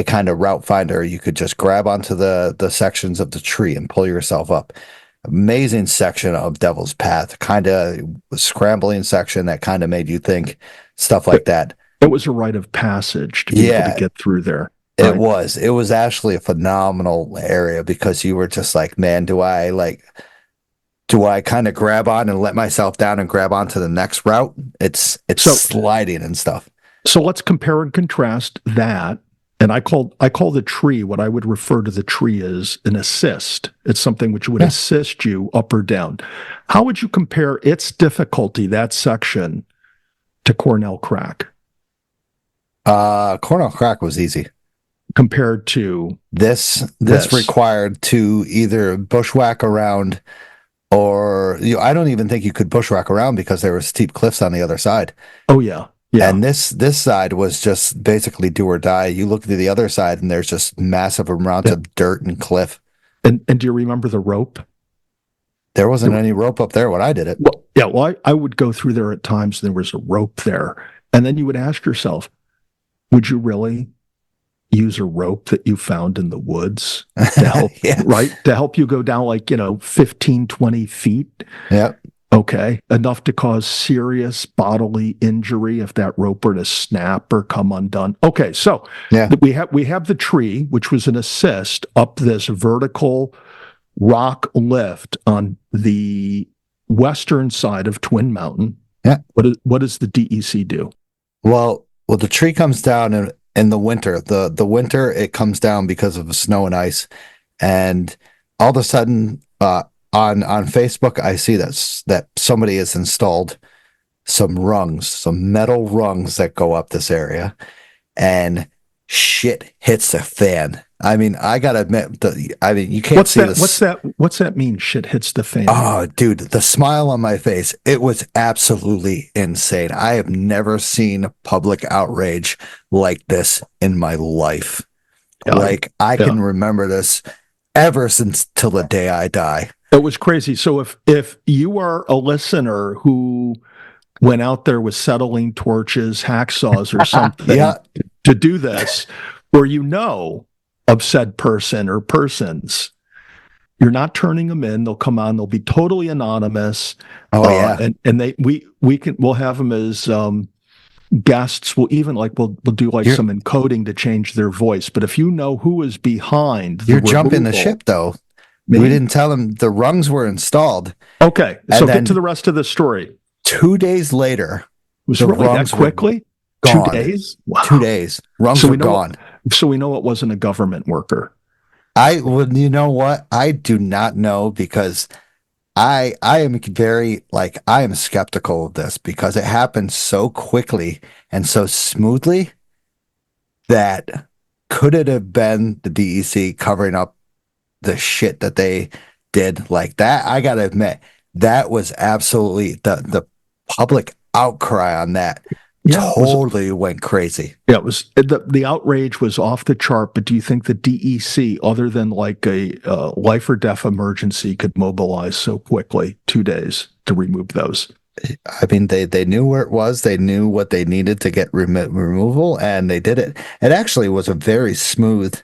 kind of route finder. You could just grab onto the sections of the tree and pull yourself up. Amazing section of Devil's Path, kind of scrambling section that kind of made you think stuff like that. It was a rite of passage to be able to get through there. Right? It was actually a phenomenal area, because you were just like, man, do I kind of grab on and let myself down and grab onto the next route? It's sliding and stuff. So let's compare and contrast that. And I call the tree, what I would refer to the tree as an assist. It's something which would assist you up or down. How would you compare its difficulty, that section, to Cornell Crack? Cornell Crack was easy. Compared to this required to either bushwhack around, or I don't even think you could bushwhack around, because there were steep cliffs on the other side. Oh yeah. Yeah. And this side was just basically do or die. You look to the other side, and there's just massive amounts of dirt and cliff. And do you remember the rope? There wasn't any rope up there when I did it. Well, yeah. Well, I would go through there at times, and there was a rope there. And then you would ask yourself, would you really use a rope that you found in the woods to help, right? To help you go down 15, 20 feet? Yeah. Okay, enough to cause serious bodily injury if that rope were to snap or come undone. Okay, so Yeah. we have the tree, which was an assist up this vertical rock lift on the western side of Twin Mountain. Yeah. What does the DEC do? Well, the tree comes down in the winter. The winter it comes down because of the snow and ice, and all of a sudden, on Facebook, I see that somebody has installed some rungs, some metal rungs that go up this area, and shit hits the fan. I mean, I gotta admit, you can't see this. What's that mean? Shit hits the fan. Oh, dude, the smile on my face, it was absolutely insane. I have never seen public outrage like this in my life. Yeah. Like, I can remember this ever since till the day I die. It was crazy. So if you are a listener who went out there with settling torches, hacksaws, or something Yeah. to do this, or of said person or persons, you're not turning them in. They'll come on. They'll be totally anonymous. Oh yeah, and we'll have them as guests. We'll do some encoding to change their voice. But if you know who is behind, you're jumping the ship though. We didn't tell them the rungs were installed. Okay, so get to the rest of the story. 2 days later, It was really that quickly? gone. 2 days? Wow. 2 days. Rungs were gone. So we know it wasn't a government worker. You know what? I do not know because I am I am skeptical of this because it happened so quickly and so smoothly that could it have been the DEC covering up the shit that they did like that? I gotta admit, that was absolutely the public outcry on that. Yeah, totally went crazy. Yeah, it was the outrage was off the chart. But do you think the DEC, other than like a life or death emergency, could mobilize so quickly, 2 days to remove those? I mean, they knew where it was. They knew what they needed to get removal, and they did it. It actually was a very smooth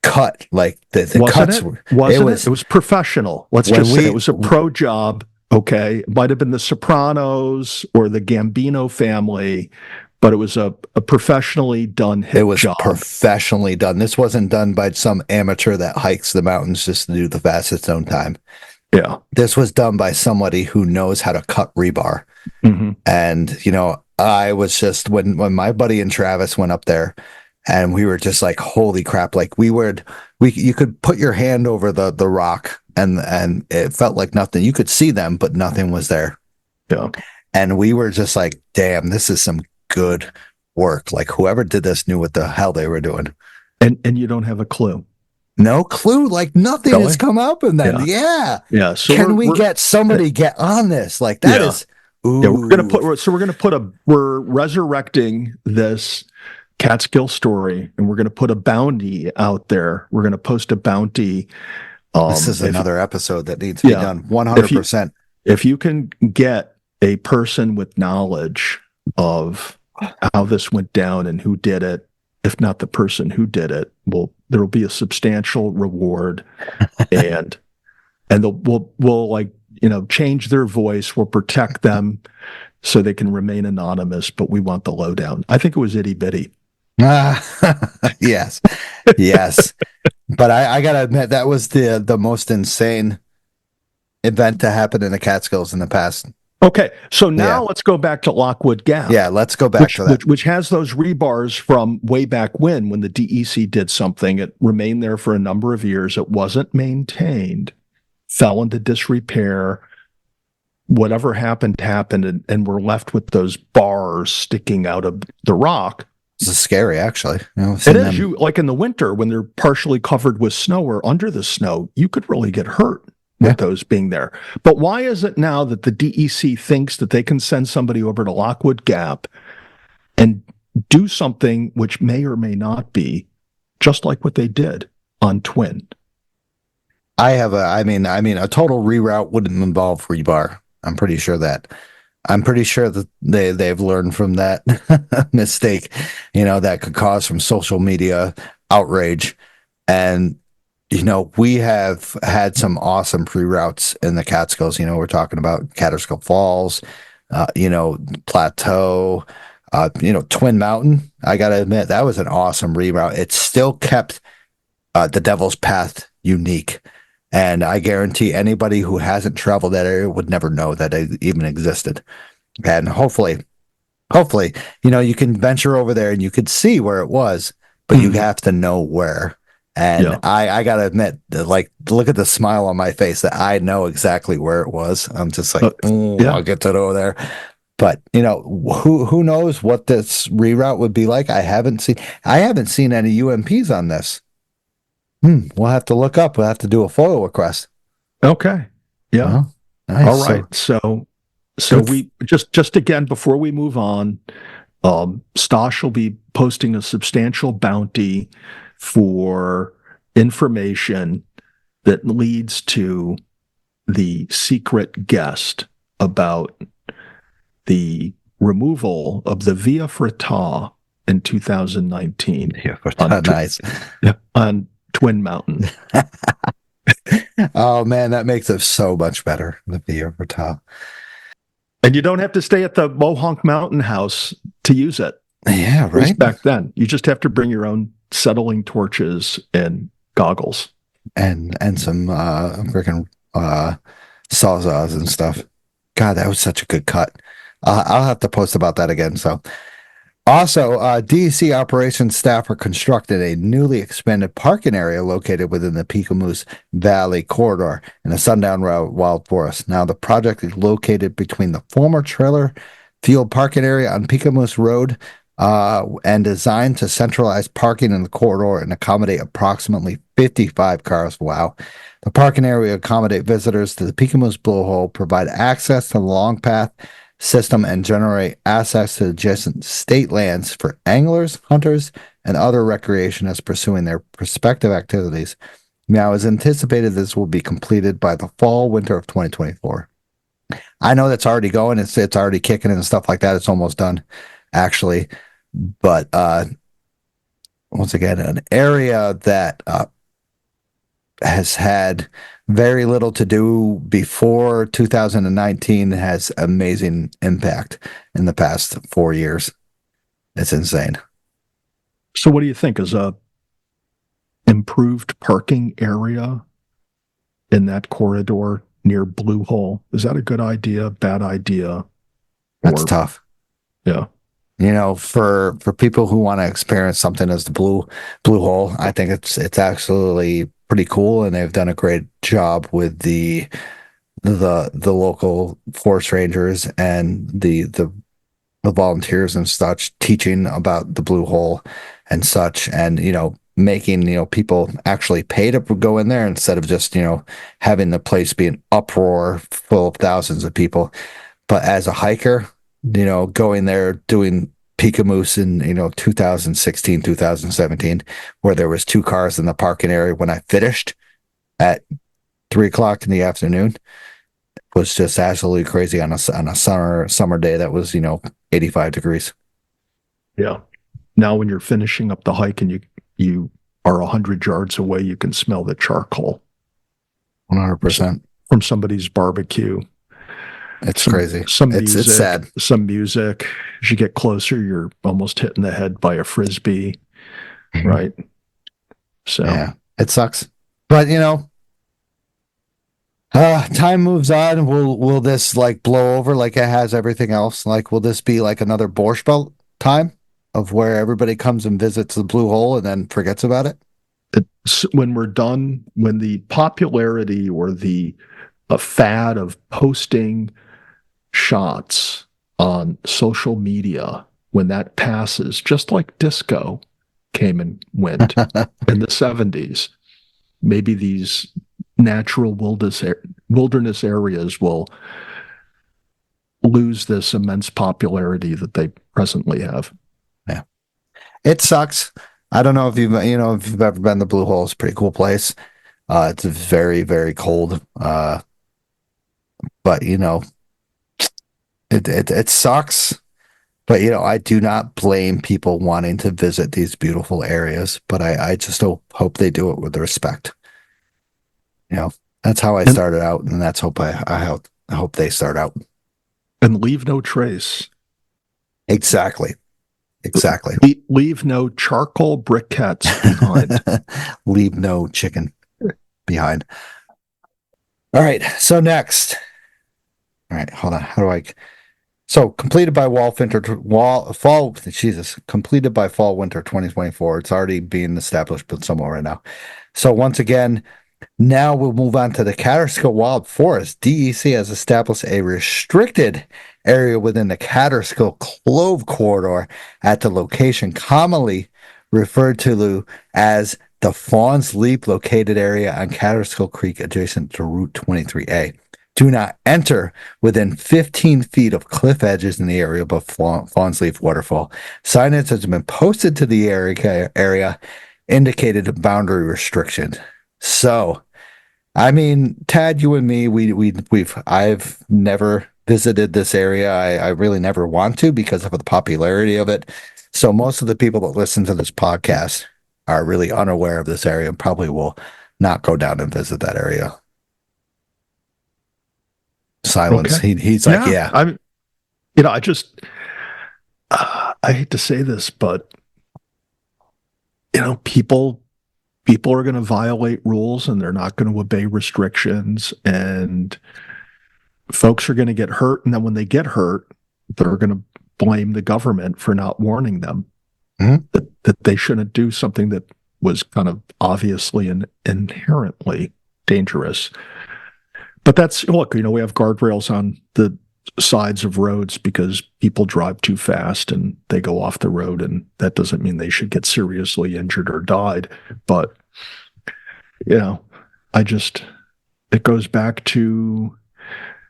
cut. Like the cuts it was professional. Let's just say it was a pro job. Okay, it might have been the Sopranos or the Gambino family, but it was a professionally done hit job. It was professionally done. This wasn't done by some amateur that hikes the mountains just to do the fastest zone time. Yeah. This was done by somebody who knows how to cut rebar. Mm-hmm. And, I was just, when my buddy and Travis went up there, and we were just like, holy crap. Like you could put your hand over the rock and it felt like nothing. You could see them, but nothing was there. Yeah. And we were just like, damn, this is some good work. Like whoever did this knew what the hell they were doing. And you don't have a clue. No clue. Like nothing Really? has come up in that. Yeah. So can we get somebody get on this? Like that is. Ooh. Yeah, we're resurrecting this Catskill story, and we're going to put a bounty out there. We're going to post a bounty. This is another episode that needs to be done. 100%. If you can get a person with knowledge of how this went down and who did it, if not the person who did it, there will be a substantial reward, and we'll change their voice. We'll protect them so they can remain anonymous, but we want the lowdown. I think it was itty bitty. Yes. But I gotta admit, that was the most insane event to happen in the Catskills in the past. Okay, so now let's go back to Lockwood Gap. Yeah, let's go back to that. Which has those rebars from way back when the DEC did something. It remained there for a number of years. It wasn't maintained, fell into disrepair. Whatever happened, and we're left with those bars sticking out of the rock. This is scary, actually. It is. Like in the winter when they're partially covered with snow or under the snow, you could really get hurt with those being there. But why is it now that the DEC thinks that they can send somebody over to Lockwood Gap and do something which may or may not be just like what they did on Twin? I mean, a total reroute wouldn't involve rebar. I'm pretty sure that they've learned from that mistake, that could cause from social media outrage. And, we have had some awesome pre-routes in the Catskills. We're talking about Catskill Falls, Plateau, Twin Mountain. I got to admit, that was an awesome reroute. It still kept the Devil's Path unique. And I guarantee anybody who hasn't traveled that area would never know that it even existed. And hopefully, you can venture over there and you could see where it was, but you have to know where. And Yeah. I got to admit, that, like, look at the smile on my face that I know exactly where it was. I'm just like, yeah. I'll get to go there. But who knows what this reroute would be like? I haven't seen any UMPs on this. We'll have to look up. We'll have to do a FOIL request. Okay. Yeah. Well, nice. All right. So we just again, before we move on, Stosh will be posting a substantial bounty for information that leads to the secret guest about the removal of the Via Frita in 2019 Nice. on Twin Mountain. Oh man, that makes it so much better. The Via Frita. And you don't have to stay at the Mohonk Mountain House to use it. Yeah, At least right. back then, you just have to bring your own settling torches and goggles. And some freaking sawzalls and stuff. God, that was such a good cut. I'll have to post about that again. So, also, DEC operations staff are constructing a newly expanded parking area located within the Piccamoose Valley corridor in the Sundown Wild Forest. Now, the project is located between the former trailer field parking area on Piccamoose Road and designed to centralize parking in the corridor and accommodate approximately 55 cars. Wow. The parking area will accommodate visitors to the Piccamoose Blowhole, provide access to the long path system, and generate access to adjacent state lands for anglers, hunters, and other recreationists pursuing their respective activities. Now, as anticipated, this will be completed by the winter of 2024. I know that's already going. It's already kicking and stuff like that. It's almost done, actually. But once again, an area that has had very little to do before 2019 has amazing impact in the past 4 years. It's insane. So what do you think? Is a improved parking area in that corridor near Blue Hole, is that a good idea, bad idea? That's tough. Yeah. For people who want to experience something as the Blue Hole, I think it's absolutely pretty cool, and they've done a great job with the local forest rangers and the volunteers and such, teaching about the Blue Hole and such, and making people actually pay to go in there instead of just having the place be an uproar full of thousands of people. But as a hiker, going there doing Piccamoose in 2016, 2017, where there was 2 cars in the parking area when I finished at 3:00 in the afternoon, was just absolutely crazy on a summer day that was 85 degrees. Yeah. Now when you're finishing up the hike and you are 100 yards away, you can smell the charcoal 100%. from somebody's barbecue. It's crazy. It's sad. Some music. As you get closer, you're almost hitting the head by a frisbee, right? So yeah, it sucks. But time moves on. Will this blow over like it has everything else? Will this be like another Borscht Belt time of where everybody comes and visits the Blue Hole and then forgets about it? When we're done, when the popularity or the fad of posting shots on social media, when that passes, just like disco came and went in the 70s, maybe these natural wilderness areas will lose this immense popularity that they presently have. Yeah, it sucks. I don't know if you've ever been to Blue Hole. It's a pretty cool place. It's very, very cold. But it sucks. But I do not blame people wanting to visit these beautiful areas. But I just hope they do it with respect. That's how I And- started out, and that's I hope they start out. And leave no trace. Exactly. Leave no charcoal briquettes behind. Leave no chicken behind. All right. So next. All right. Hold on. How do I? So completed by completed by fall winter 2024. It's already being established, but somewhere right now. So once again, now we'll move on to the Catterskill Wild Forest. DEC has established a restricted area within the Catterskill Clove Corridor at the location commonly referred to as the Fawn's Leap located area on Catterskill Creek adjacent to Route 23A. Do not enter within 15 feet of cliff edges in the area above Fawn's Leap Waterfall. Signage has been posted to the area indicated boundary restrictions. So, I mean, Tad, you and me, I've never visited this area. I really never want to because of the popularity of it. So most of the people that listen to this podcast are really unaware of this area and probably will not go down and visit that area. Silence. Okay. He's like, yeah. I just, I hate to say this, but people are going to violate rules and they're not going to obey restrictions, and folks are going to get hurt. And then when they get hurt, they're going to blame the government for not warning them that they shouldn't do something that was kind of obviously and inherently dangerous. But look, we have guardrails on the sides of roads because people drive too fast and they go off the road, and that doesn't mean they should get seriously injured or died. But it goes back to,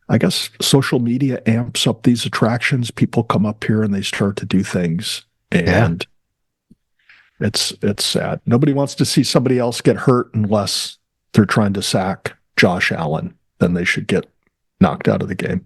I guess, social media amps up these attractions. People come up here and they start to do things, and it's sad. Nobody wants to see somebody else get hurt unless they're trying to sack Josh Allen. Then they should get knocked out of the game.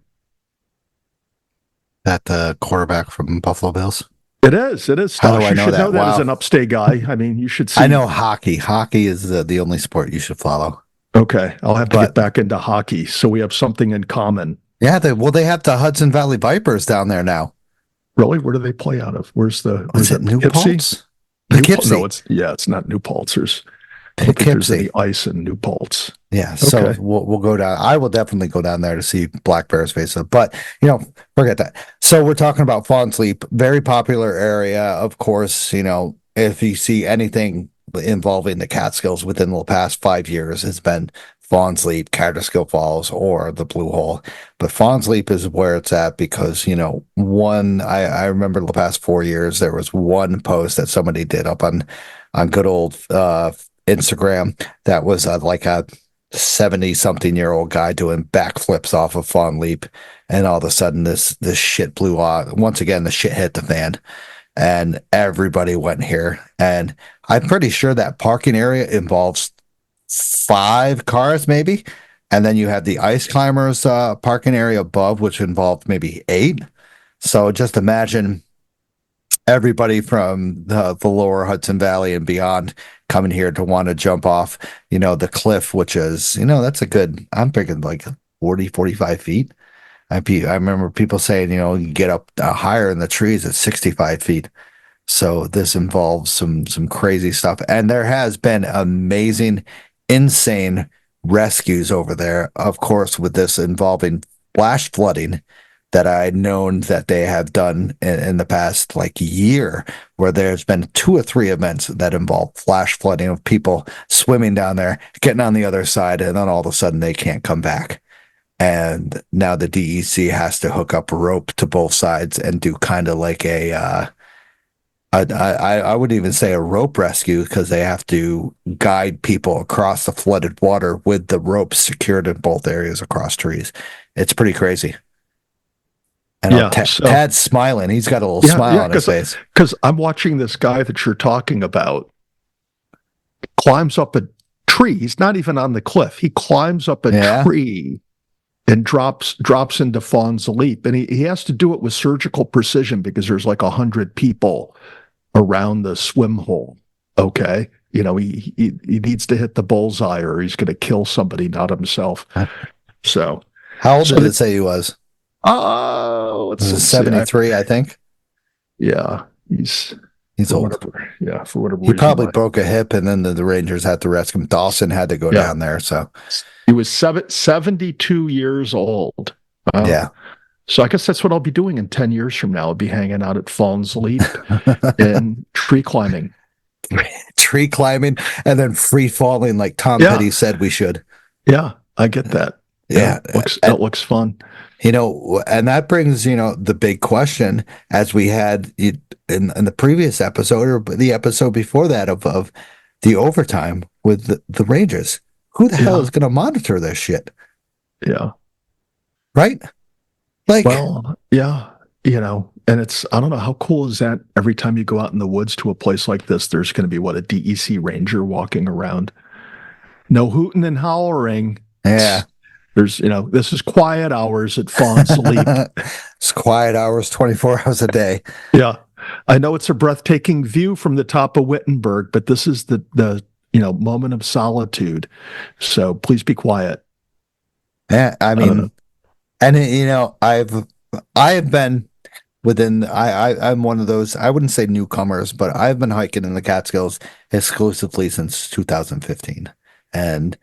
That the quarterback from Buffalo Bills? It is. Stosh. How do I you know should that? know that Wow. as an upstate guy. I mean, you should see. I know hockey. Hockey is the only sport you should follow. Okay, I'll have to get back into hockey, so we have something in common. Yeah, they have the Hudson Valley Vipers down there now. Really? Where do they play out of? Where's it New Paltz? Poughkeepsie? No, it's not New Paltz. There's pictures of the ice in New Paltz. Yeah, so we'll go down. I will definitely go down there to see Black Bears face up. But forget that. So we're talking about Fawn's Leap, very popular area. Of course, if you see anything involving the Catskills within the past 5 years, it's been Fawn's Leap, Catterskill Falls, or the Blue Hole. But Fawn's Leap is where it's at because, I remember the past 4 years, there was one post that somebody did up on good old Instagram that was like a 70-something-year-old guy doing backflips off of Fawn Leap, and all of a sudden this shit blew off. Once again, the shit hit the fan, and everybody went here. And I'm pretty sure that parking area involves 5 cars, maybe, and then you have the ice climbers parking area above, which involved maybe 8. So just imagine everybody from the lower Hudson Valley and beyond coming here to want to jump off, the cliff, which is, that's a good, I'm thinking like 40, 45 feet. I remember people saying, you get up higher in the trees at 65 feet. So this involves some crazy stuff. And there has been amazing, insane rescues over there. Of course, with this involving flash flooding that I'd known that they have done in the past year, where there's been 2 or 3 events that involve flash flooding of people swimming down there, getting on the other side, and then all of a sudden they can't come back. And now the DEC has to hook up rope to both sides and do kind of like I would even say a rope rescue, because they have to guide people across the flooded water with the ropes secured in both areas across trees. It's pretty crazy. And Tad's smiling. He's got a little smile on his face. Because I'm watching this guy that you're talking about climbs up a tree. He's not even on the cliff. He climbs up a tree and drops into Fawn's Leap. And he has to do it with surgical precision because there's 100 people around the swim hole. Okay. he needs to hit the bullseye or he's going to kill somebody, not himself. So, How old so did it say he was? let's It was see. 73, I think. Yeah, he's He's for old. whatever. Yeah, for whatever He reason. probably broke a hip, and then the Rangers had to rescue him. Dawson had to go Yeah. down there. So, He was 72 years old. Wow. yeah. So I guess that's what I'll be doing in 10 years from now. I'll be hanging out at Fall's Leap and tree climbing. Tree climbing and then free falling like Tom Yeah. Petty said we should. Yeah, I get that. Yeah. That looks fun. And that brings, the big question as we had in the previous episode or the episode before that of the overtime with the Rangers. Who the hell is going to monitor this shit? Yeah. Right? Like, well, yeah, and I don't know, how cool is that? Every time you go out in the woods to a place like this, there's going to be a DEC ranger walking around. No hooting and hollering. yeah. There's, this is quiet hours at Fawn's Leap. It's quiet hours, 24 hours a day. Yeah. I know it's a breathtaking view from the top of Wittenberg, but this is the moment of solitude. So please be quiet. Yeah. I mean, I've been within, I'm one of those, I wouldn't say newcomers, but I've been hiking in the Catskills exclusively since 2015. And,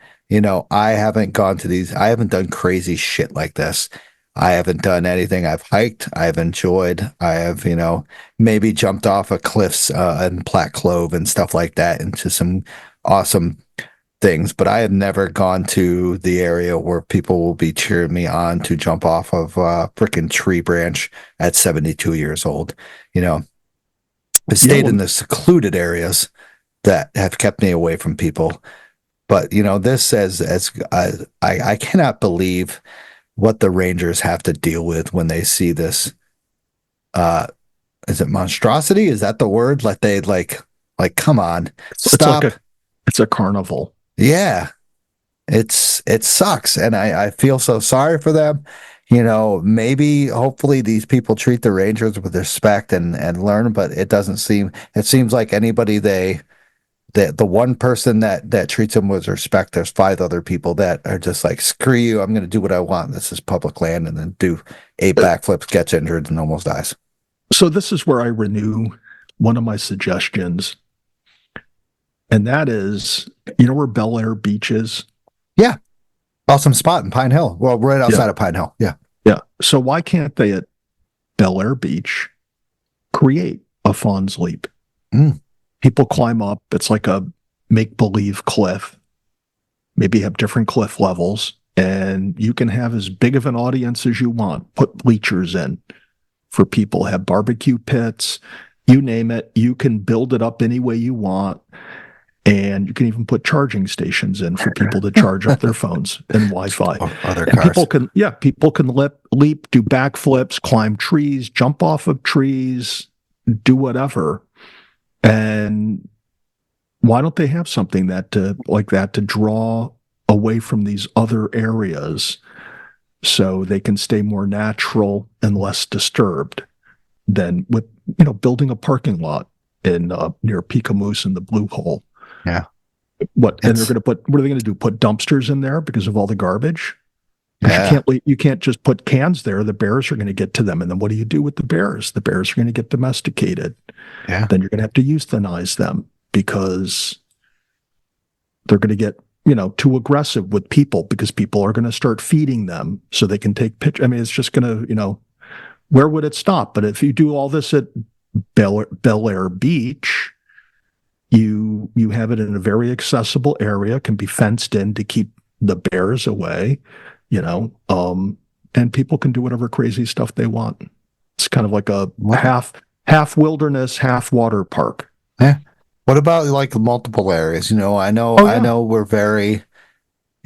I haven't gone to I haven't done crazy shit like this. I haven't done anything. I've hiked. I've enjoyed. I have, maybe jumped off of cliffs in Platte Clove and stuff like that into some awesome things, but I have never gone to the area where people will be cheering me on to jump off of a freaking tree branch at 72 years old. I stayed in the secluded areas that have kept me away from people. But, this says, I cannot believe what the Rangers have to deal with when they see this. Is it monstrosity? Is that the word? Like they come on, stop. It's a carnival. Yeah, it sucks. And I feel so sorry for them. Maybe hopefully these people treat the Rangers with respect and learn, but it seems like anybody the one person that treats them with respect, there's 5 other people that are just like, screw you, I'm going to do what I want. This is public land, and then do 8 backflips, gets injured, and almost dies. So this is where I renew one of my suggestions. And that is, where Bel Air Beach is? Yeah. Awesome spot in Pine Hill. Well, right outside of Pine Hill. Yeah. Yeah. So why can't they at Bel Air Beach create a Fawn's Leap? People climb up. It's like a make-believe cliff. Maybe have different cliff levels, and you can have as big of an audience as you want. Put bleachers in for people, have barbecue pits, you name it. You can build it up any way you want. And you can even put charging stations in for people to charge up their phones and Wi-Fi. Other and cars. People can leap, do backflips, climb trees, jump off of trees, do whatever. And why don't they have something like that to draw away from these other areas so they can stay more natural and less disturbed than with, building a parking lot in near Peekamoose and the Blue Hole. Yeah. What are they going to do? Put dumpsters in there because of all the garbage? Yeah. You can't just put cans there. The bears are going to get to them. And then what do you do with the bears? The bears are going to get domesticated. Yeah. Then you're going to have to euthanize them because they're going to get, too aggressive with people because people are going to start feeding them so they can take pictures. I mean, it's just going to, where would it stop? But if you do all this at Bel Air Beach, you have it in a very accessible area, can be fenced in to keep the bears away, and people can do whatever crazy stuff they want. It's kind of like a half wilderness, half water park. Yeah. What about like multiple areas? I know we're very,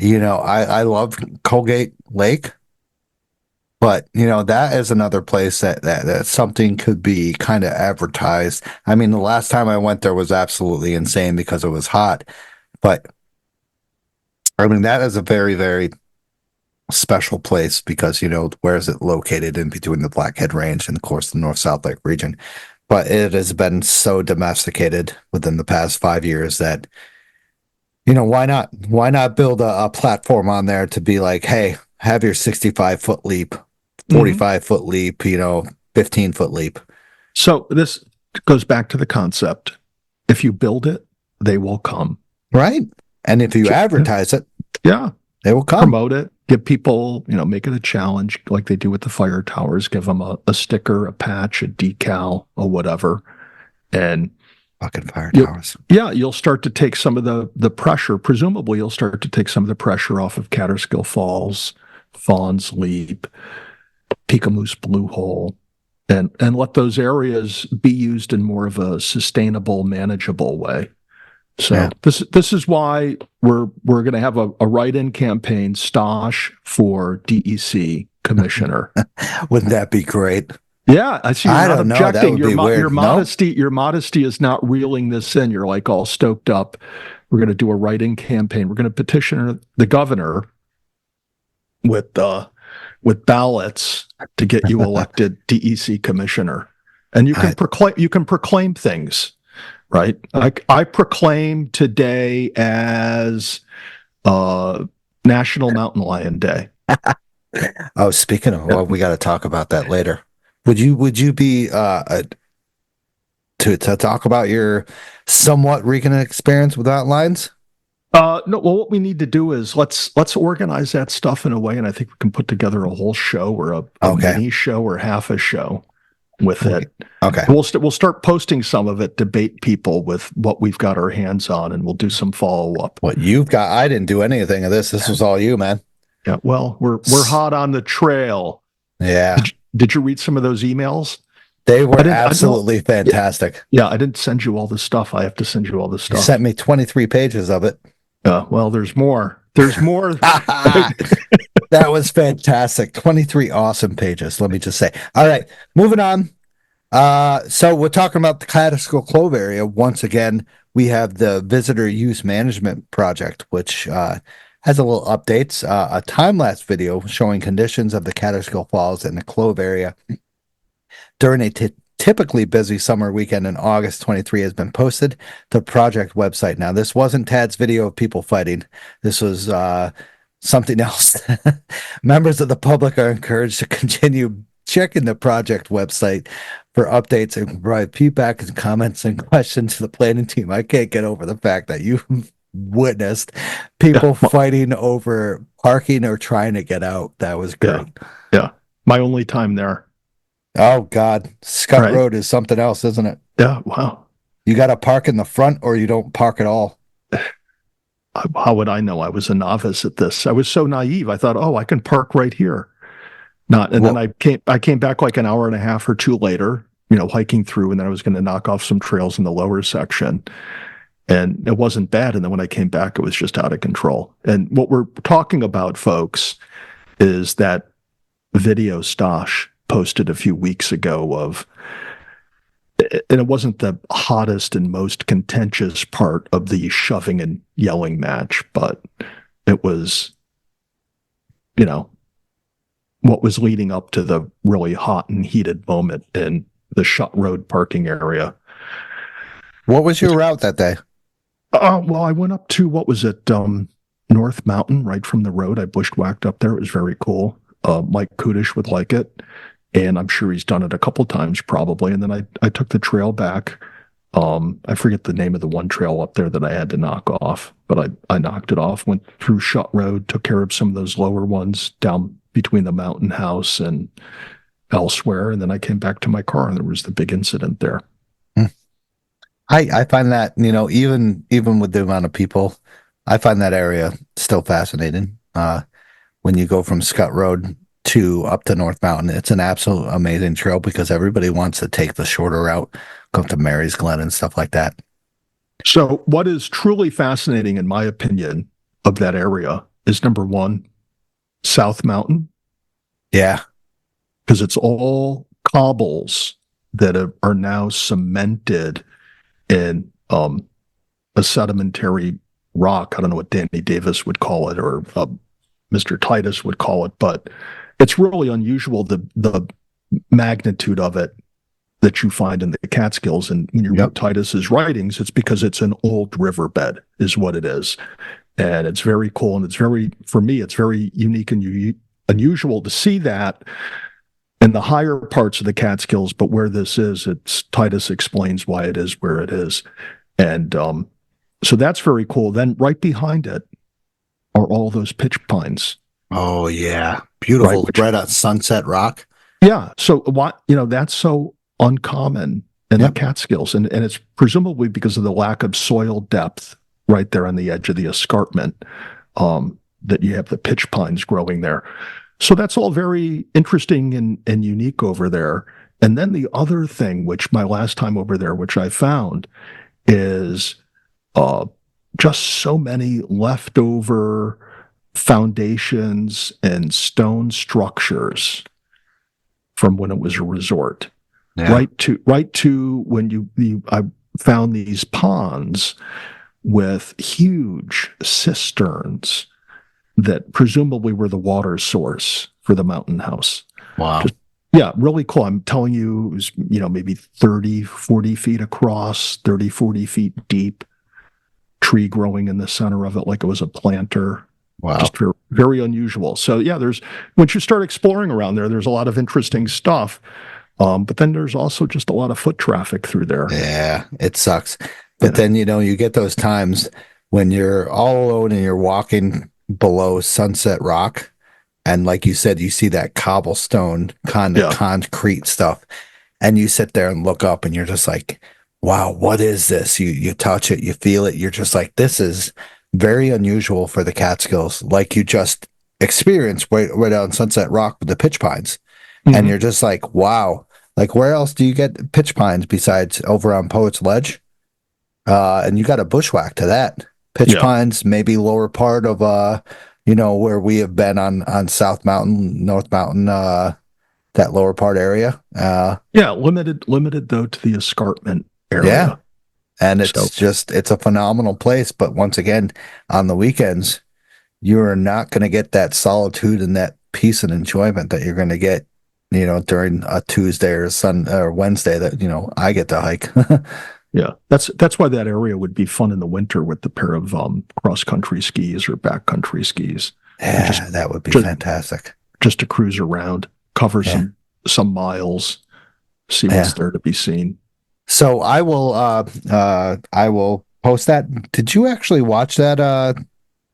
I love Colgate Lake, but that is another place that something could be kind of advertised. I mean, the last time I went there was absolutely insane because it was hot, but I mean, that is a very, very special place because, where is it located in between the Blackhead Range and of course the North-South Lake region. but it has been so domesticated within the past 5 years that, you know, why not? Why not build a platform on there to be like, hey, have your 65-foot leap, Mhm. 45-foot leap, 15-foot leap, So this goes back to the concept. If you build it, they will come. right? And if you advertise it, Yeah. they will come. Promote it, give people, make it a challenge like they do with the fire towers, give them a sticker, a patch, a decal, or whatever. And Fucking fire you, towers. yeah, you'll start to take some of the pressure. Presumably, you'll start to take some of the pressure off of Catterskill Falls, Fawn's Leap, Peekamoose Blue Hole, and let those areas be used in more of a sustainable, manageable way. So Yeah. this is why we're going to have a write-in campaign, Stosh for DEC commissioner. Wouldn't that be great? Yeah, I see. You're I not don't know. That objecting. would be weird. Your modesty is not reeling this in. You're like all stoked up. We're going to do a write-in campaign. We're going to petition the governor with ballots to get you elected DEC commissioner, and you can proclaim things. Right. I proclaim today as National Mountain Lion Day. Oh, speaking of, well, we got to talk about that later. Would you be to talk about your somewhat recent experience with outlines? No. Well, what we need to do is let's organize that stuff in a way, and I think we can put together a whole show or a mini show or half a show with it. Okay. We'll start posting some of it, debate people with what we've got our hands on, and we'll do some follow up. What you've got, I didn't do anything of this. This was all you, man. Yeah. Well, we're hot on the trail. Yeah. Did you read some of those emails? They were absolutely fantastic. Yeah, I didn't send you all the stuff. I have to send you all the stuff. You sent me 23 pages of it. Well, there's more. There's more. That was fantastic. 23 awesome pages, let me just say. All right, moving on. So we're talking about the Catskill Clove area. Once again, we have the Visitor Use Management Project, which has a little updates. A time-lapse video showing conditions of the Catskill Falls and the Clove area during a typically busy summer weekend in August 23 has been posted to the project website. Now, this wasn't Tad's video of people fighting. This was something else. Members of the public are encouraged to continue checking the project website for updates and provide feedback and comments and questions to the planning team. I can't get over the fact that you witnessed people fighting over parking or trying to get out. That was great. Yeah. My only time there. Oh, God. Scott Road is something else, isn't it? Yeah. Wow. You got to park in the front or you don't park at all. How would I know? I was a novice at this. I was so naive. I thought, I can park right here. Then I came back like an hour and a half or two later, hiking through, and then I was going to knock off some trails in the lower section. And it wasn't bad. And then when I came back, it was just out of control. And what we're talking about, folks, is that video Stosh posted a few weeks ago of, and it wasn't the hottest and most contentious part of the shoving and yelling match, but it was, what was leading up to the really hot and heated moment in the Shut Road parking area. What was your route that day? Well, I went up to, what was it, North Mountain, right from the road. I bushwhacked up there. It was very cool. Mike Kudish would like it, and I'm sure he's done it a couple times probably. And then I took the trail back. I forget the name of the one trail up there that I had to knock off, but I knocked it off, went through Shut Road, took care of some of those lower ones down between the mountain house and elsewhere. And then I came back to my car and there was the big incident there. I find that, even with the amount of people, I find that area still fascinating. When you go from Scott Road to up to North Mountain, it's an absolute amazing trail because everybody wants to take the shorter route, go up to Mary's Glen and stuff like that. So what is truly fascinating, in my opinion, of that area is, number one, South Mountain. Yeah. Because it's all cobbles that are now cemented in a sedimentary rock. I don't know what Danny Davis would call it or Mr. Titus would call it, but it's really unusual, the magnitude of it. that you find in the Catskills. And when you read Titus's writings, it's because it's an old riverbed, is what it is. And it's very cool. And it's very, for me, it's very unique and unusual to see that in the higher parts of the Catskills. But where this is, it's Titus explains why it is where it is. And so that's very cool. Then right behind it are all those pitch pines. Oh, yeah. Beautiful. Right, Right at Sunset Rock. Yeah. So what, that's so uncommon in the Catskills. And it's presumably because of the lack of soil depth right there on the edge of the escarpment, that you have the pitch pines growing there. So that's all very interesting and unique over there. And then the other thing, which my last time over there, which I found, is just so many leftover foundations and stone structures from when it was a resort. Yeah. Right to when I found these ponds with huge cisterns that presumably were the water source for the mountain house. Wow. Really cool. I'm telling you, it was, maybe 30, 40 feet across, 30, 40 feet deep, tree growing in the center of it like it was a planter. Wow. Just very, very unusual. So once you start exploring around there, there's a lot of interesting stuff. But then there's also just a lot of foot traffic through there. Yeah, it sucks. But then, you get those times when you're all alone and you're walking below Sunset Rock. And like you said, you see that cobblestone kind of concrete stuff. And you sit there and look up and you're just like, wow, what is this? You touch it, you feel it. You're just like, this is very unusual for the Catskills. Like you just experienced right on Sunset Rock with the pitch pines. Mm-hmm. And you're just like, wow. Like, where else do you get pitch pines besides over on Poet's Ledge? And you got a bushwhack to that. Pitch pines, maybe lower part of, where we have been on South Mountain, North Mountain, that lower part area. Limited though to the escarpment area. Yeah. And it's a phenomenal place. But once again, on the weekends, you're not going to get that solitude and that peace and enjoyment that you're going to get, during a Tuesday or Wednesday that, I get to hike. Yeah. That's why that area would be fun in the winter with the pair of cross-country skis or backcountry skis. Yeah, that would be fantastic. Just to cruise around, cover some miles, see what's there to be seen. So I will post that. Did you actually watch that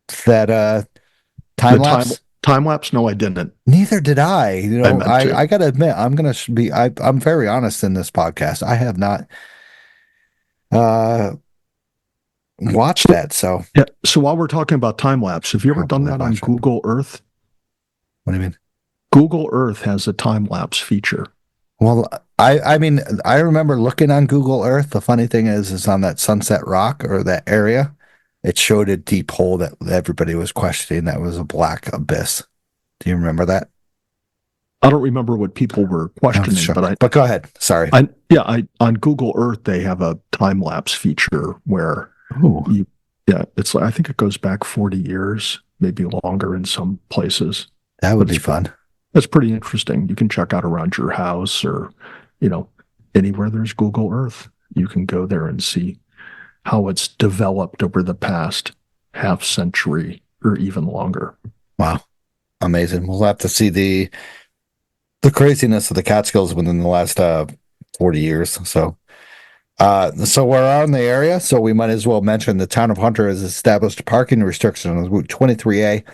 time lapse? Time lapse? No, I didn't. Neither did I. I gotta admit, I'm very honest in this podcast. I have not watched that. So So while we're talking about time lapse, have you ever done that on Google Earth? What do you mean? Google Earth has a time lapse feature. Well, I mean, I remember looking on Google Earth. The funny thing is on that Sunset Rock or that area, it showed a deep hole that everybody was questioning that was a black abyss. Do you remember that? I don't remember what people were questioning, sure. but go ahead. Sorry. On Google Earth, they have a time lapse feature where it's like, I think it goes back 40 years, maybe longer in some places. That would be fun. That's pretty interesting. You can check out around your house or, anywhere there's Google Earth. You can go there and see how it's developed over the past half century or even longer. Wow. Amazing. We'll have to see the craziness of the Catskills within the last 40 years. So we're on the area, so we might as well mention the town of Hunter has established parking restrictions on Route 23A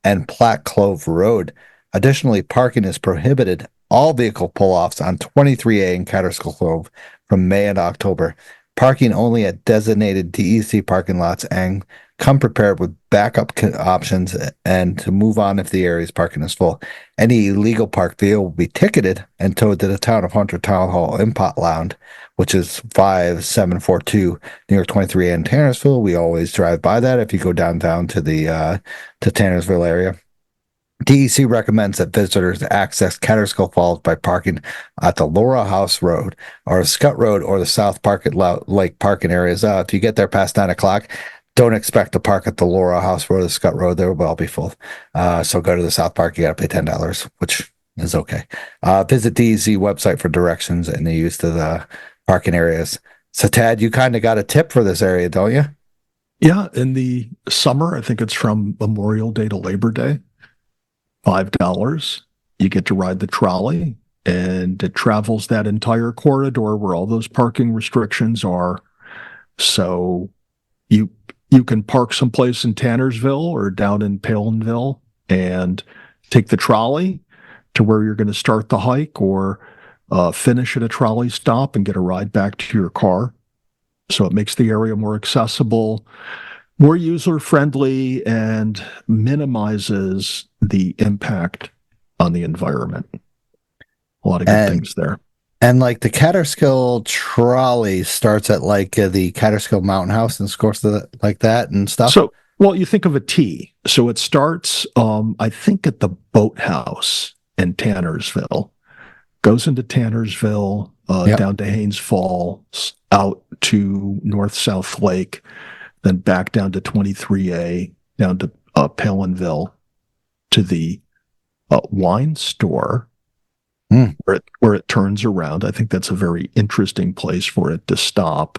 and Platte Clove Road. Additionally, parking is prohibited all vehicle pull-offs on 23A and Catskill Clove from May and October. Parking only at designated DEC parking lots, and come prepared with backup options and to move on if the area's parking is full. Any illegal parked vehicle will be ticketed and towed to the Town of Hunter Town Hall Impot Lounge, which is 5742 near 23A in Tannersville. We always drive by that if you go downtown to the to Tannersville area. DEC recommends that visitors access Catskill Falls by parking at the Laura House Road or Scott Road or the South Lake parking areas. If you get there past 9 o'clock, don't expect to park at the Laura House Road or Scott Road. They will all be full. So go to the South Park. You got to pay $10, which is okay. Visit DEZ website for directions and the use of the parking areas. So, Tad, you kind of got a tip for this area, don't you? Yeah, in the summer, I think it's from Memorial Day to Labor Day, $5. You get to ride the trolley, and it travels that entire corridor where all those parking restrictions are. So you you can park someplace in Tannersville or down in Palinville and take the trolley to where you're going to start the hike, or finish at a trolley stop and get a ride back to your car. So it makes the area more accessible, more user friendly, and minimizes the impact on the environment. A lot of good things there. And like the Catterskill trolley starts at like the Catterskill Mountain House and scores like that and stuff. So, well, you think of a T. So it starts, I think, at the boathouse in Tannersville, goes into Tannersville, down to Haynes Falls, out to North South Lake, then back down to 23A, down to Palinville, to the wine store, where it turns around. I think that's a very interesting place for it to stop.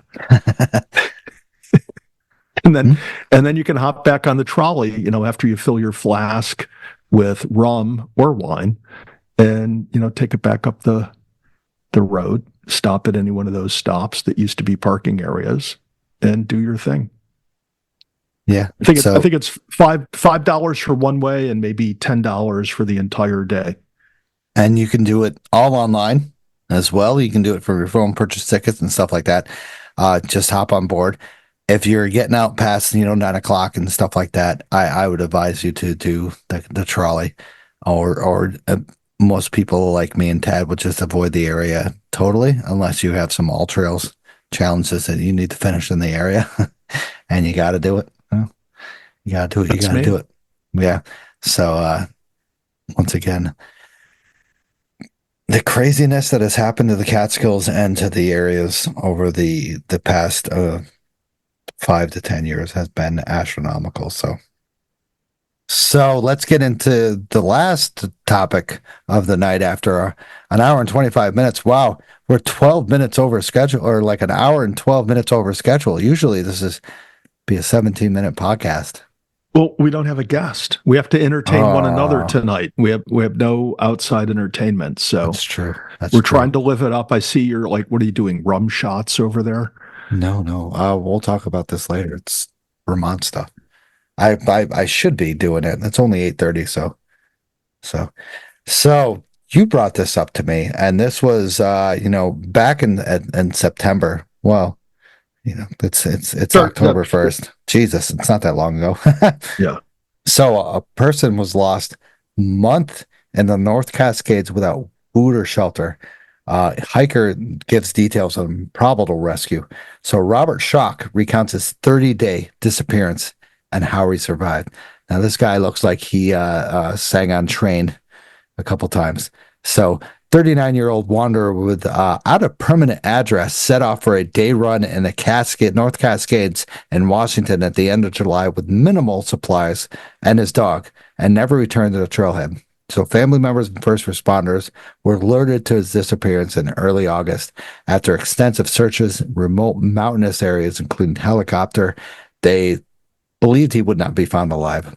And then you can hop back on the trolley, after you fill your flask with rum or wine, and take it back up the road, stop at any one of those stops that used to be parking areas, and do your thing. Yeah, I think it's $5 for one way and maybe $10 for the entire day. And you can do it all online as well. You can do it for your phone, purchase tickets and stuff like that. Just hop on board. If you're getting out past 9 o'clock and stuff like that, I would advise you to do the trolley, or most people like me and Tad would just avoid the area totally, unless you have some all trails challenges that you need to finish in the area, and you got to do it. You got to do it. You got to do it. Yeah. So once again, the craziness that has happened to the Catskills and to the areas over the past 5 to 10 years has been astronomical. So let's get into the last topic of the night after an hour and 25 minutes. Wow, we're 12 minutes over schedule, or like an hour and 12 minutes over schedule. Usually this is be a 17-minute podcast. Well, we don't have a guest. We have to entertain one another tonight. We have no outside entertainment. So that's true. We're trying to live it up. I see you're like, what are you doing? Rum shots over there? No. We'll talk about this later. It's Vermont stuff. I should be doing it. It's only 8:30. So you brought this up to me, and this was back in September. Well, it's October 1st. Jesus, it's not that long ago. Yeah. So a person was lost month in the North Cascades without food or shelter. Hiker gives details of improbable rescue. So Robert Schock recounts his 30-day disappearance and how he survived. Now this guy looks like he sang on Train a couple times. So 39-year-old wanderer without a permanent address set off for a day run in the North Cascades in Washington at the end of July with minimal supplies and his dog, and never returned to the trailhead. So family members and first responders were alerted to his disappearance in early August. After extensive searches, remote mountainous areas, including helicopter, they believed he would not be found alive.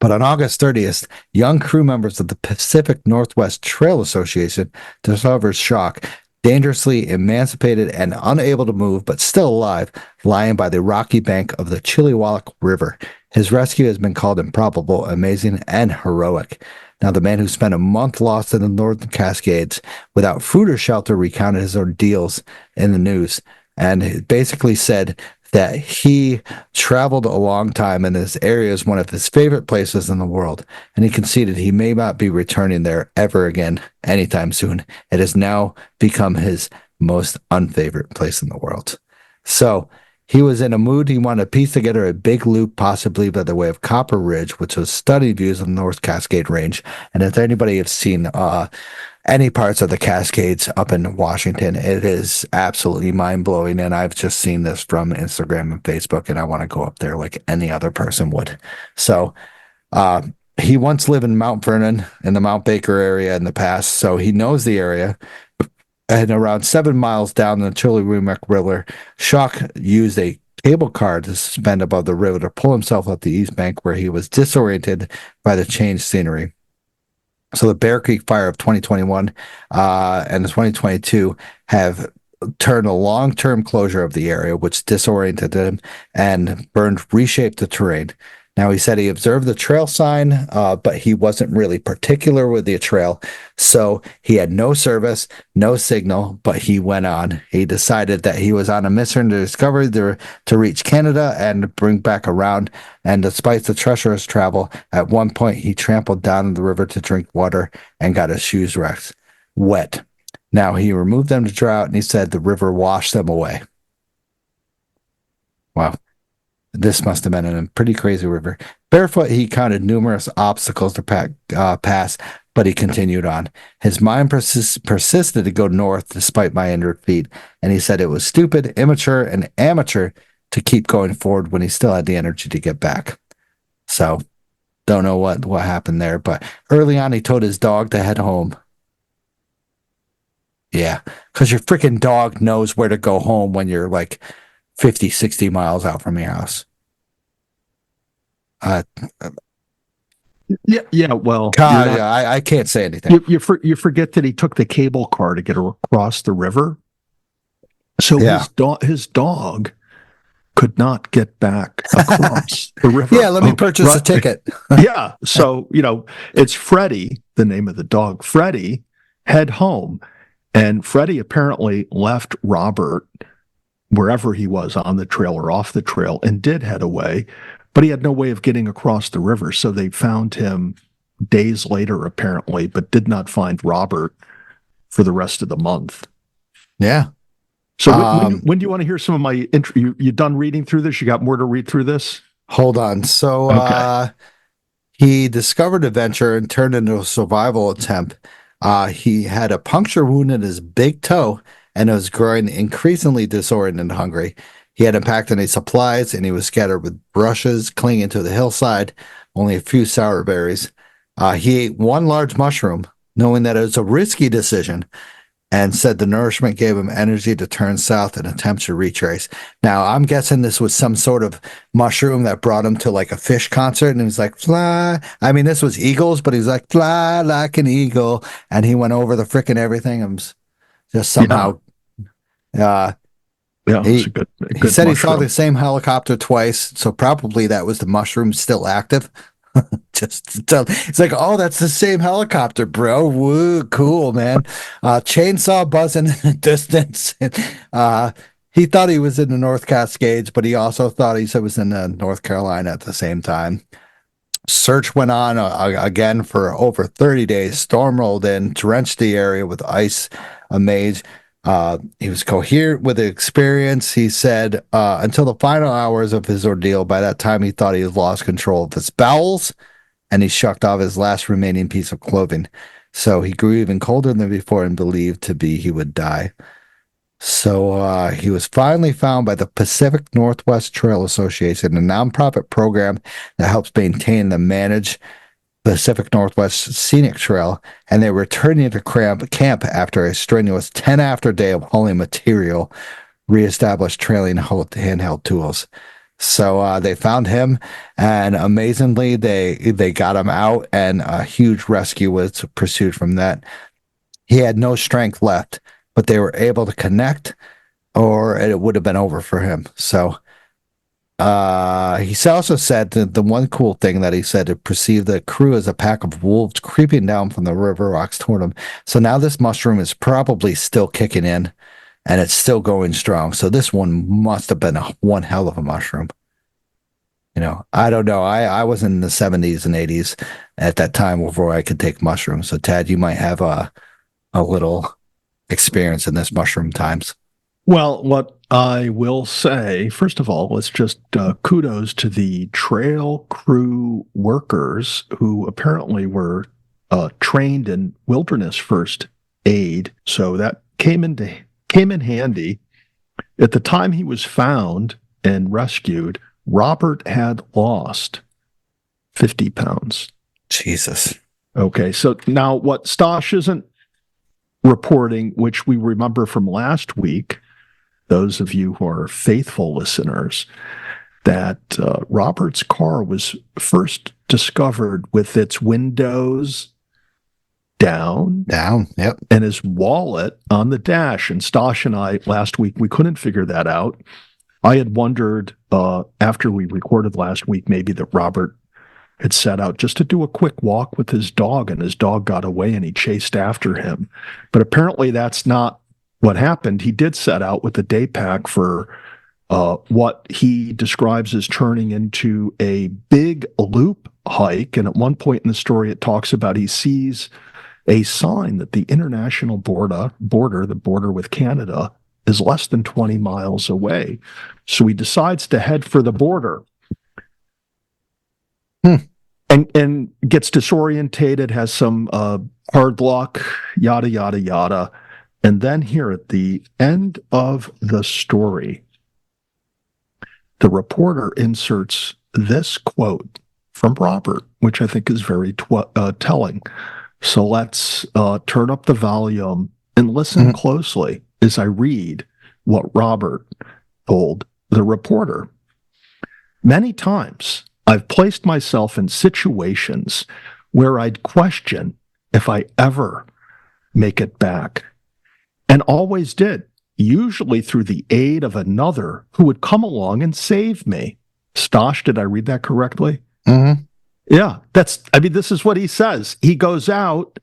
But on August 30th, young crew members of the Pacific Northwest Trail Association discovered Schock dangerously emancipated and unable to move, but still alive, lying by the rocky bank of the Chilliwack River. His rescue has been called improbable, amazing, and heroic. Now, the man who spent a month lost in the Northern Cascades without food or shelter recounted his ordeals in the news, and basically said that he traveled a long time and this area is one of his favorite places in the world. And he conceded he may not be returning there ever again anytime soon. It has now become his most unfavorite place in the world. So he was in a mood. He wanted to piece together a big loop, possibly by the way of Copper Ridge, which was stunning views of the North Cascade Range. And if anybody has seen any parts of the Cascades up in Washington, it is absolutely mind-blowing, and I've just seen this from Instagram and Facebook, and I want to go up there like any other person would. So he once lived in Mount Vernon in the Mount Baker area in the past, so he knows the area. And around 7 miles down the Chilliwack River, Shock used a cable car to suspend above the river to pull himself up the east bank, where he was disoriented by the changed scenery. So the Bear Creek fire of 2021 and the 2022 have turned a long-term closure of the area, which disoriented him and reshaped the terrain. Now, he said he observed the trail sign, but he wasn't really particular with the trail. So he had no service, no signal, but he went on. He decided that he was on a mission to discover to reach Canada and bring back around. And despite the treacherous travel, at one point he trampled down the river to drink water and got his shoes wet. Now, he removed them to dry out, and he said the river washed them away. Wow. This must have been a pretty crazy river. Barefoot, he counted numerous obstacles to pass, but he continued on. His mind persisted to go north despite my injured feet, and he said it was stupid, immature, and amateur to keep going forward when he still had the energy to get back. So, don't know what happened there, but early on he told his dog to head home. Yeah, because your freaking dog knows where to go home when you're like 50, 60 miles out from your house. Yeah. Well, God, I can't say anything. you forget that he took the cable car to get across the river. So his dog could not get back across the river. Yeah, let me purchase a ticket. Yeah. So, it's Freddie, the name of the dog. Freddie, head home. And Freddie apparently left Robert wherever he was, on the trail or off the trail, and did head away. But he had no way of getting across the river. So they found him days later, apparently, but did not find Robert for the rest of the month. Yeah. So when do you want to hear some of my intro? You done reading through this? You got more to read through this? Hold on. So he discovered adventure and turned into a survival attempt. He had a puncture wound in his big toe and was growing increasingly disoriented and hungry. He hadn't packed any supplies, and he was scattered with brushes clinging to the hillside, only a few sour berries. He ate one large mushroom, knowing that it was a risky decision, and said the nourishment gave him energy to turn south and attempt to retrace. Now, I'm guessing this was some sort of mushroom that brought him to like a fish concert, and he was like, fly. I mean, this was eagles, but he was like, fly like an eagle, and he went over the frickin' everything and just somehow... It's a good he said mushroom. He saw the same helicopter twice, so probably that was the mushroom still active. It's like, oh, that's the same helicopter, bro. Woo, cool, man. Chainsaw buzzing in the distance. He thought he was in the North Cascades, but he also thought he was in North Carolina at the same time. Search went on again for over 30 days. Storm rolled in, drenched the area with ice, a maze. He was coherent with the experience. He said until the final hours of his ordeal, by that time he thought he had lost control of his bowels, and he shucked off his last remaining piece of clothing. So he grew even colder than before and believed he would die. So he was finally found by the Pacific Northwest Trail Association, a nonprofit program that helps maintain and manage Pacific Northwest Scenic Trail, and they were returning to camp after a strenuous 10-after day of hauling material, reestablished trailing handheld tools. So they found him, and amazingly, they got him out, and a huge rescue was pursued from that. He had no strength left, but they were able to connect, or it would have been over for him. So he also said that the one cool thing that he said, to perceive the crew as a pack of wolves creeping down from the river rocks toward him. So now this mushroom is probably still kicking in, and it's still going strong. So this one must have been one hell of a mushroom. I don't know. I was in the 70s and 80s at that time before I could take mushrooms. So Tad, you might have a little experience in this mushroom times. Well, what I will say, first of all, let's just kudos to the trail crew workers who apparently were trained in wilderness first aid. So that came in handy. At the time he was found and rescued, Robert had lost 50 pounds. Jesus. Okay, so now what Stosh isn't reporting, which we remember from last week, those of you who are faithful listeners, that Robert's car was first discovered with its windows down, Yep. and his wallet on the dash. And Stosh and I last week, we couldn't figure that out. I had wondered after we recorded last week, maybe that Robert had set out just to do a quick walk with his dog, and his dog got away and he chased after him. But apparently that's not what happened. He did set out with a day pack for what he describes as turning into a big loop hike. And at one point in the story, it talks about he sees a sign that the international border, the border with Canada, is less than 20 miles away. So he decides to head for the border. And gets disorientated, has some hard luck, yada, yada, yada. And then here at the end of the story, the reporter inserts this quote from Robert, which I think is very telling. So let's turn up the volume and listen closely as I read what Robert told the reporter. Many times, I've placed myself in situations where I'd question if I ever make it back, and always did, usually through the aid of another who would come along and save me. Stosh, did I read that correctly? Mm-hmm. Yeah, this is what he says. He goes out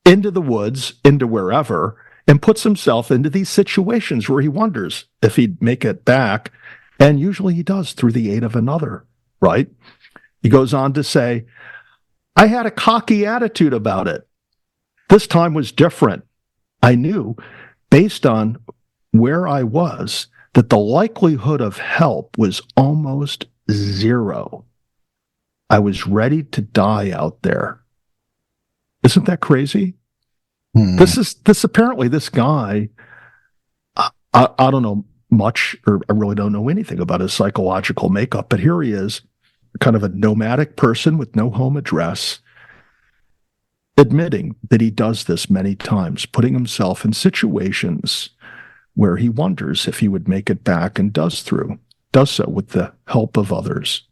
into the woods, into wherever, and puts himself into these situations where he wonders if he'd make it back, and usually he does through the aid of another. Right? He goes on to say, I had a cocky attitude about it. This time was different. I knew, based on where I was, that the likelihood of help was almost zero. I was ready to die out there. Isn't that crazy? Apparently this guy, I don't know much, or I really don't know anything about his psychological makeup, but here he is, kind of a nomadic person with no home address, admitting that he does this many times, putting himself in situations where he wonders if he would make it back, and does so with the help of others.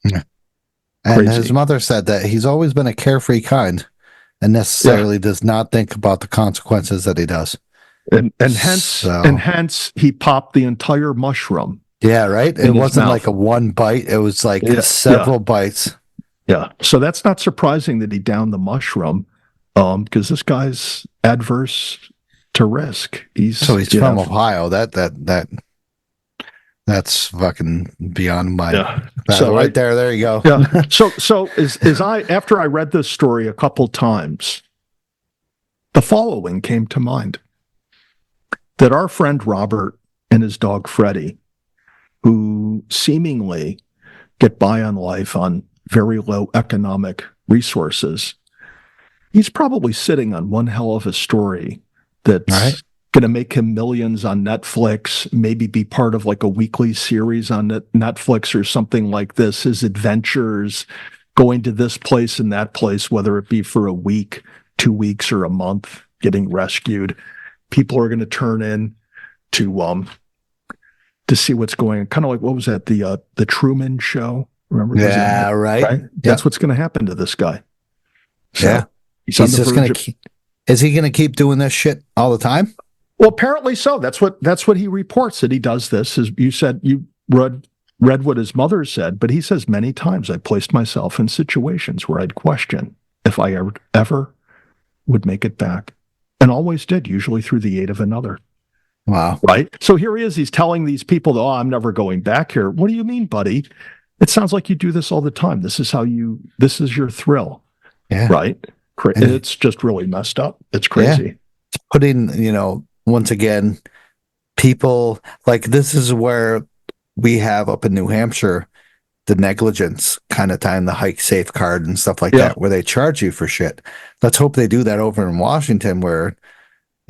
Yeah. And Crazy. his mother said that he's always been a carefree kind and necessarily does not think about the consequences that he does. And hence he popped the entire mushroom. Yeah, right? It wasn't like a one bite. It was like several bites. Yeah. So that's not surprising that he downed the mushroom, because this guy's adverse to risk. He's from Ohio. That's fucking beyond my. Yeah. There you go. Yeah. So after I read this story a couple times, the following came to mind: that our friend Robert and his dog Freddie, who seemingly get by on life on very low economic resources, he's probably sitting on one hell of a story that's going to make him millions on Netflix, maybe be part of like a weekly series on Netflix or something like this, his adventures, going to this place and that place, whether it be for a week, 2 weeks, or a month, getting rescued. People are going to turn in to see what's going on. Kind of like, what was that? The Truman Show. Remember? Yeah, right. That's what's going to happen to this guy. So yeah. He's just going to is he going to keep doing this shit all the time? Well, apparently so. That's what he reports, that he does this. As you said, you read what his mother said, but he says many times I placed myself in situations where I'd question if I ever would make it back, and always did, usually through the aid of another. Wow. Right? So here he is. He's telling these people, oh, I'm never going back here. What do you mean, buddy? It sounds like you do this all the time. This is your thrill. Yeah. Right? It's just really messed up. It's crazy. Yeah. Putting, once again, people like this is where we have up in New Hampshire the negligence kind of time, the hike safe card and stuff like that, where they charge you for shit. Let's hope they do that over in Washington, where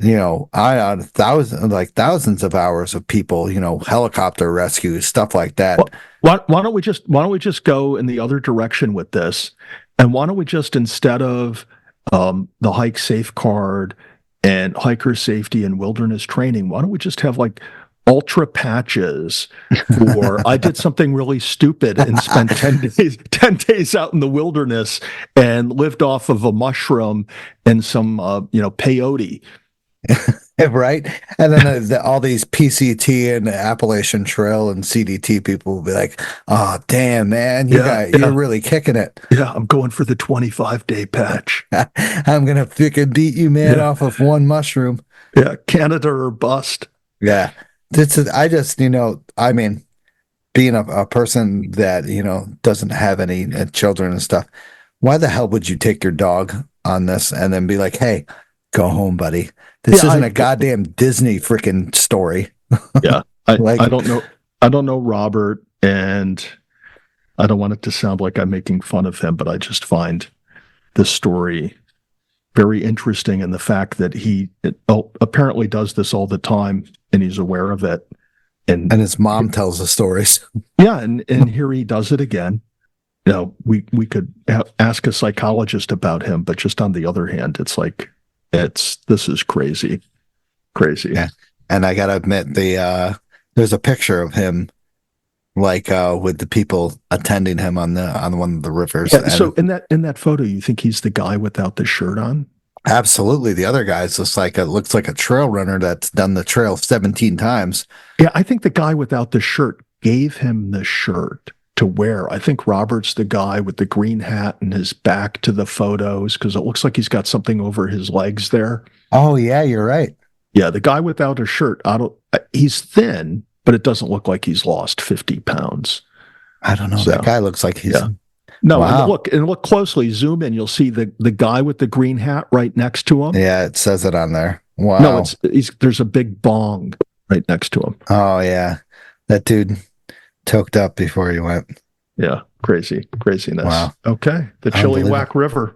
I had thousands of hours of people, helicopter rescues, stuff like that. Why don't we just go in the other direction with this And why don't we just, instead of the hike safe card and hiker safety and wilderness training, why don't we just have like ultra patches for I did something really stupid and spent 10 days out in the wilderness and lived off of a mushroom and some peyote. Right? And then all these PCT and Appalachian Trail and CDT people will be like, "Oh, damn, man, you're really kicking it." Yeah, I'm going for the 25-day patch. I'm gonna freaking beat you, man, off of one mushroom. Yeah, Canada or bust. Yeah, I just, I mean, being a person that doesn't have any children and stuff, why the hell would you take your dog on this and then be like, "Hey, go home, buddy. This isn't a goddamn Disney freaking story." Yeah. I don't know. I don't know Robert, and I don't want it to sound like I'm making fun of him, but I just find this story very interesting, in the fact that he apparently does this all the time and he's aware of it. And his mom tells the stories. Yeah. And here he does it again. We could ask a psychologist about him, but just on the other hand, it's like, this is crazy. Yeah. And I gotta admit, there's a picture of him, like with the people attending him on one of the rivers. Yeah, so in that photo, you think he's the guy without the shirt on? Absolutely. The other guy's looks like a trail runner that's done the trail 17 times. Yeah, I think the guy without the shirt gave him the shirt to wear. I think Robert's the guy with the green hat and his back to the photos, because it looks like he's got something over his legs there. Oh yeah, you're right. Yeah, the guy without a shirt, he's thin, but it doesn't look like he's lost 50 pounds. I don't know. So, that guy looks like he's... Yeah. No, wow. and look closely, zoom in, you'll see the guy with the green hat right next to him. Yeah, it says it on there. Wow. No, there's a big bong right next to him. Oh yeah. That dude toked up before he went. Yeah, craziness. Wow. Okay, the Chilliwack River.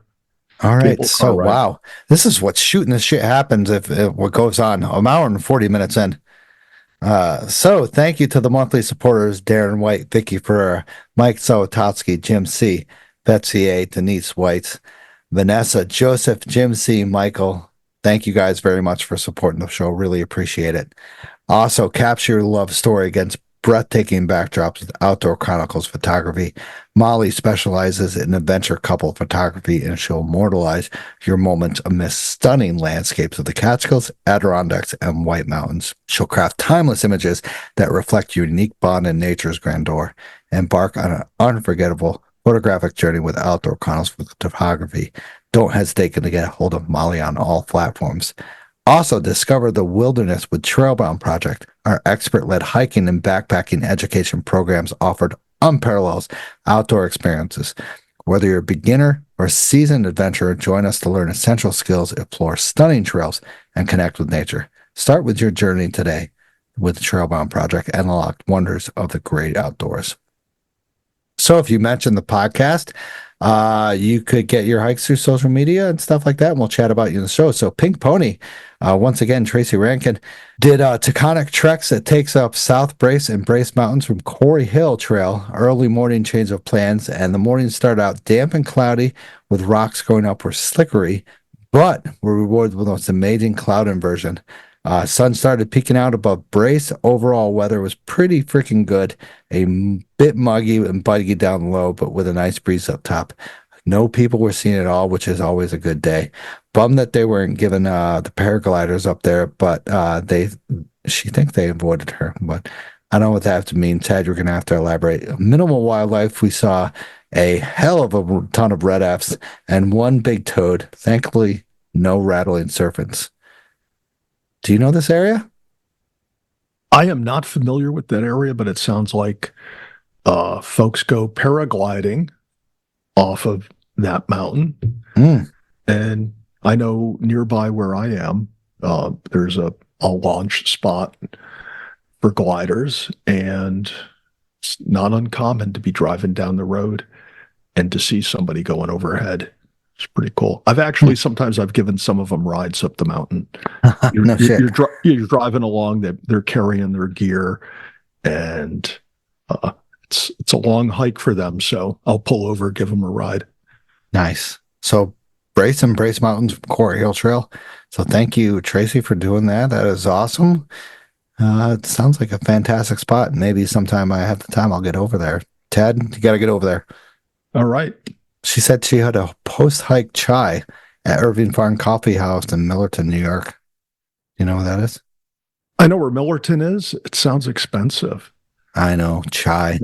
All right, so wow, this is what shooting this shit happens if what goes on. An hour and 40 minutes in. So thank you to the monthly supporters: Darren White, Vicky Ferreira, Mike Sawatovsky, Jim C, Betsy A, Denise White, Vanessa, Joseph, Jim C, Michael. Thank you guys very much for supporting the show. Really appreciate it. Also, capture your love story against breathtaking backdrops with Outdoor Chronicles Photography. Molly specializes in adventure couple photography, and she'll immortalize your moments amidst stunning landscapes of the Catskills, Adirondacks, and White Mountains. She'll craft timeless images that reflect your unique bond in nature's grandeur. Embark on an unforgettable photographic journey with Outdoor Chronicles Photography. Don't hesitate to get a hold of Molly on all platforms. Also, discover the wilderness with Trailbound Project. Our expert-led hiking and backpacking education programs offered unparalleled outdoor experiences. Whether you're a beginner or a seasoned adventurer, join us to learn essential skills, explore stunning trails, and connect with nature. Start with your journey today with the Trailbound Project and unlock wonders of the great outdoors. So if you mentioned the podcast, you could get your hikes through social media and stuff like that, and we'll chat about you in the show. So Pink Pony, once again, Tracy Rankin did Taconic treks that takes up South Brace and Brace Mountains from Quarry Hill Trail. Early morning change of plans, and the mornings start out damp and cloudy with rocks going up or slickery, but we're rewarded with the most amazing cloud inversion. Sun started peeking out above Brace. Overall weather was pretty freaking good. A bit muggy and buggy down low, but with a nice breeze up top. No people were seen at all, which is always a good day. Bummed that they weren't given the paragliders up there, but she thinks they avoided her. But I don't know what that means. Tad, you're going to have to elaborate. Minimal wildlife. We saw a hell of a ton of red Fs and one big toad. Thankfully, no rattling serpents. Do you know this area? I am not familiar with that area, but it sounds like folks go paragliding off of that mountain. And I know nearby where I am, there's a launch spot for gliders, and it's not uncommon to be driving down the road and to see somebody going overhead. It's pretty cool. Sometimes I've given some of them rides up the mountain. You're driving along, they're carrying their gear, and it's a long hike for them. So I'll pull over, give them a ride. Nice. So Brace Mountains, Quarry Hill Trail. So thank you, Tracy, for doing that. That is awesome. It sounds like a fantastic spot. Maybe sometime I have the time, I'll get over there. Ted, you got to get over there. All right. She said she had a post-hike chai at Irving Farm Coffee House in Millerton, New York. You know what that is? I know where Millerton is. It sounds expensive. I know, chai.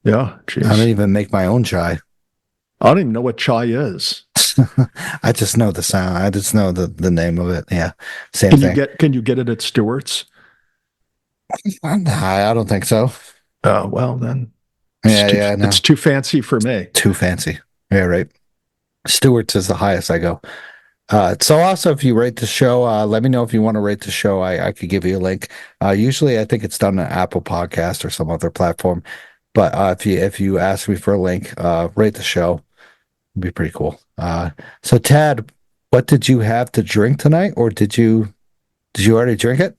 Yeah, I geez. don't even make my own chai. I don't even know what chai is. I just know the sound. I just know the name of it. Yeah, same Can thing. can you get it at Stewart's? I don't think so. Oh, well then. Yeah, no. It's too fancy for me. Too fancy. Yeah, right. Stewart's is the highest I go. So also, if you rate the show, let me know if you want to rate the show. I could give you a link. Usually, I think it's done on Apple Podcast or some other platform. But if you ask me for a link, rate the show. It'd be pretty cool. So Tad, what did you have to drink tonight, or did you already drink it?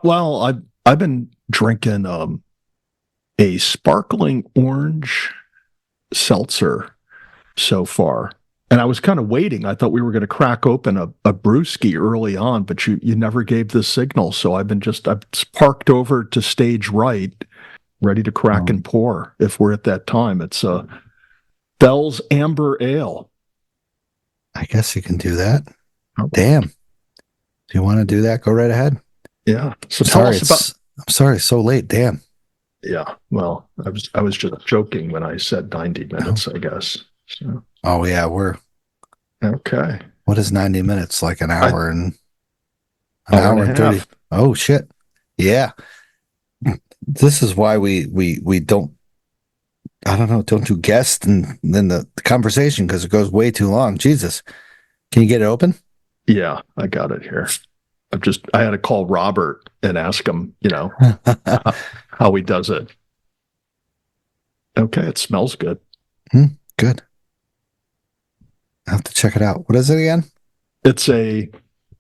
Well, I've been drinking a sparkling orange seltzer so far. And I was kind of waiting. I thought we were going to crack open a brewski early on, but you never gave the signal. So I've parked over to stage right, ready to crack and pour if we're at that time. It's Bell's Amber Ale. I guess you can do that. Oh. Damn. Do you want to do that? Go right ahead. Yeah. So tell us about. I'm sorry, it's so late. Damn. Yeah. Well, I was just joking when I said 90 minutes, I guess. So. Oh yeah, we're okay. What is 90 minutes? Like an hour and hour and 30. half. Oh shit. Yeah. This is why we don't, I don't know, don't do guests and then the conversation because it goes way too long. Jesus. Can you get it open? Yeah, I got it here. I had to call Robert and ask him, how he does it. Okay, it smells good. Good. I'll have to check it out. What is it again? It's a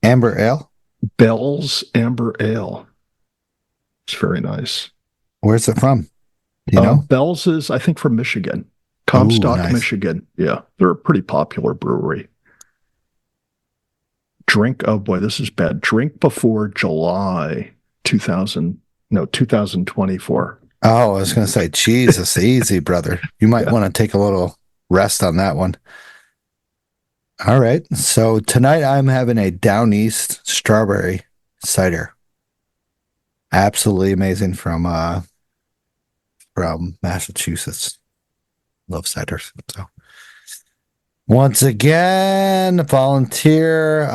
Amber Ale? Bell's Amber Ale. It's very nice. Where's it from? Do you know? Bell's is, I think, from Michigan. Comstock, nice. Michigan. Yeah, they're a pretty popular brewery. Oh boy, this is bad. Drink before July 2024. Oh, I was going to say, Jesus, easy, brother. You might want to take a little rest on that one. All right. So tonight I'm having a Down East strawberry cider. Absolutely amazing from Massachusetts. Love ciders. So once again, volunteer,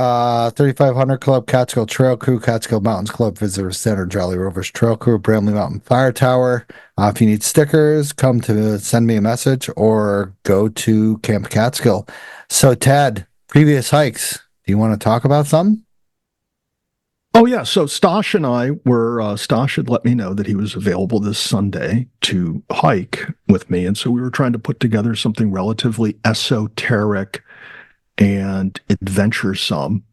3500 Club, Catskill Trail Crew, Catskill Mountains Club, Visitor Center, Jolly Rovers Trail Crew, Bramley Mountain Fire Tower. If you need stickers, come to send me a message or go to Camp Catskill. So, Tad, previous hikes. Do you want to talk about something? Oh, yeah. So Stosh and I Stosh had let me know that he was available this Sunday to hike with me. And so we were trying to put together something relatively esoteric and adventuresome.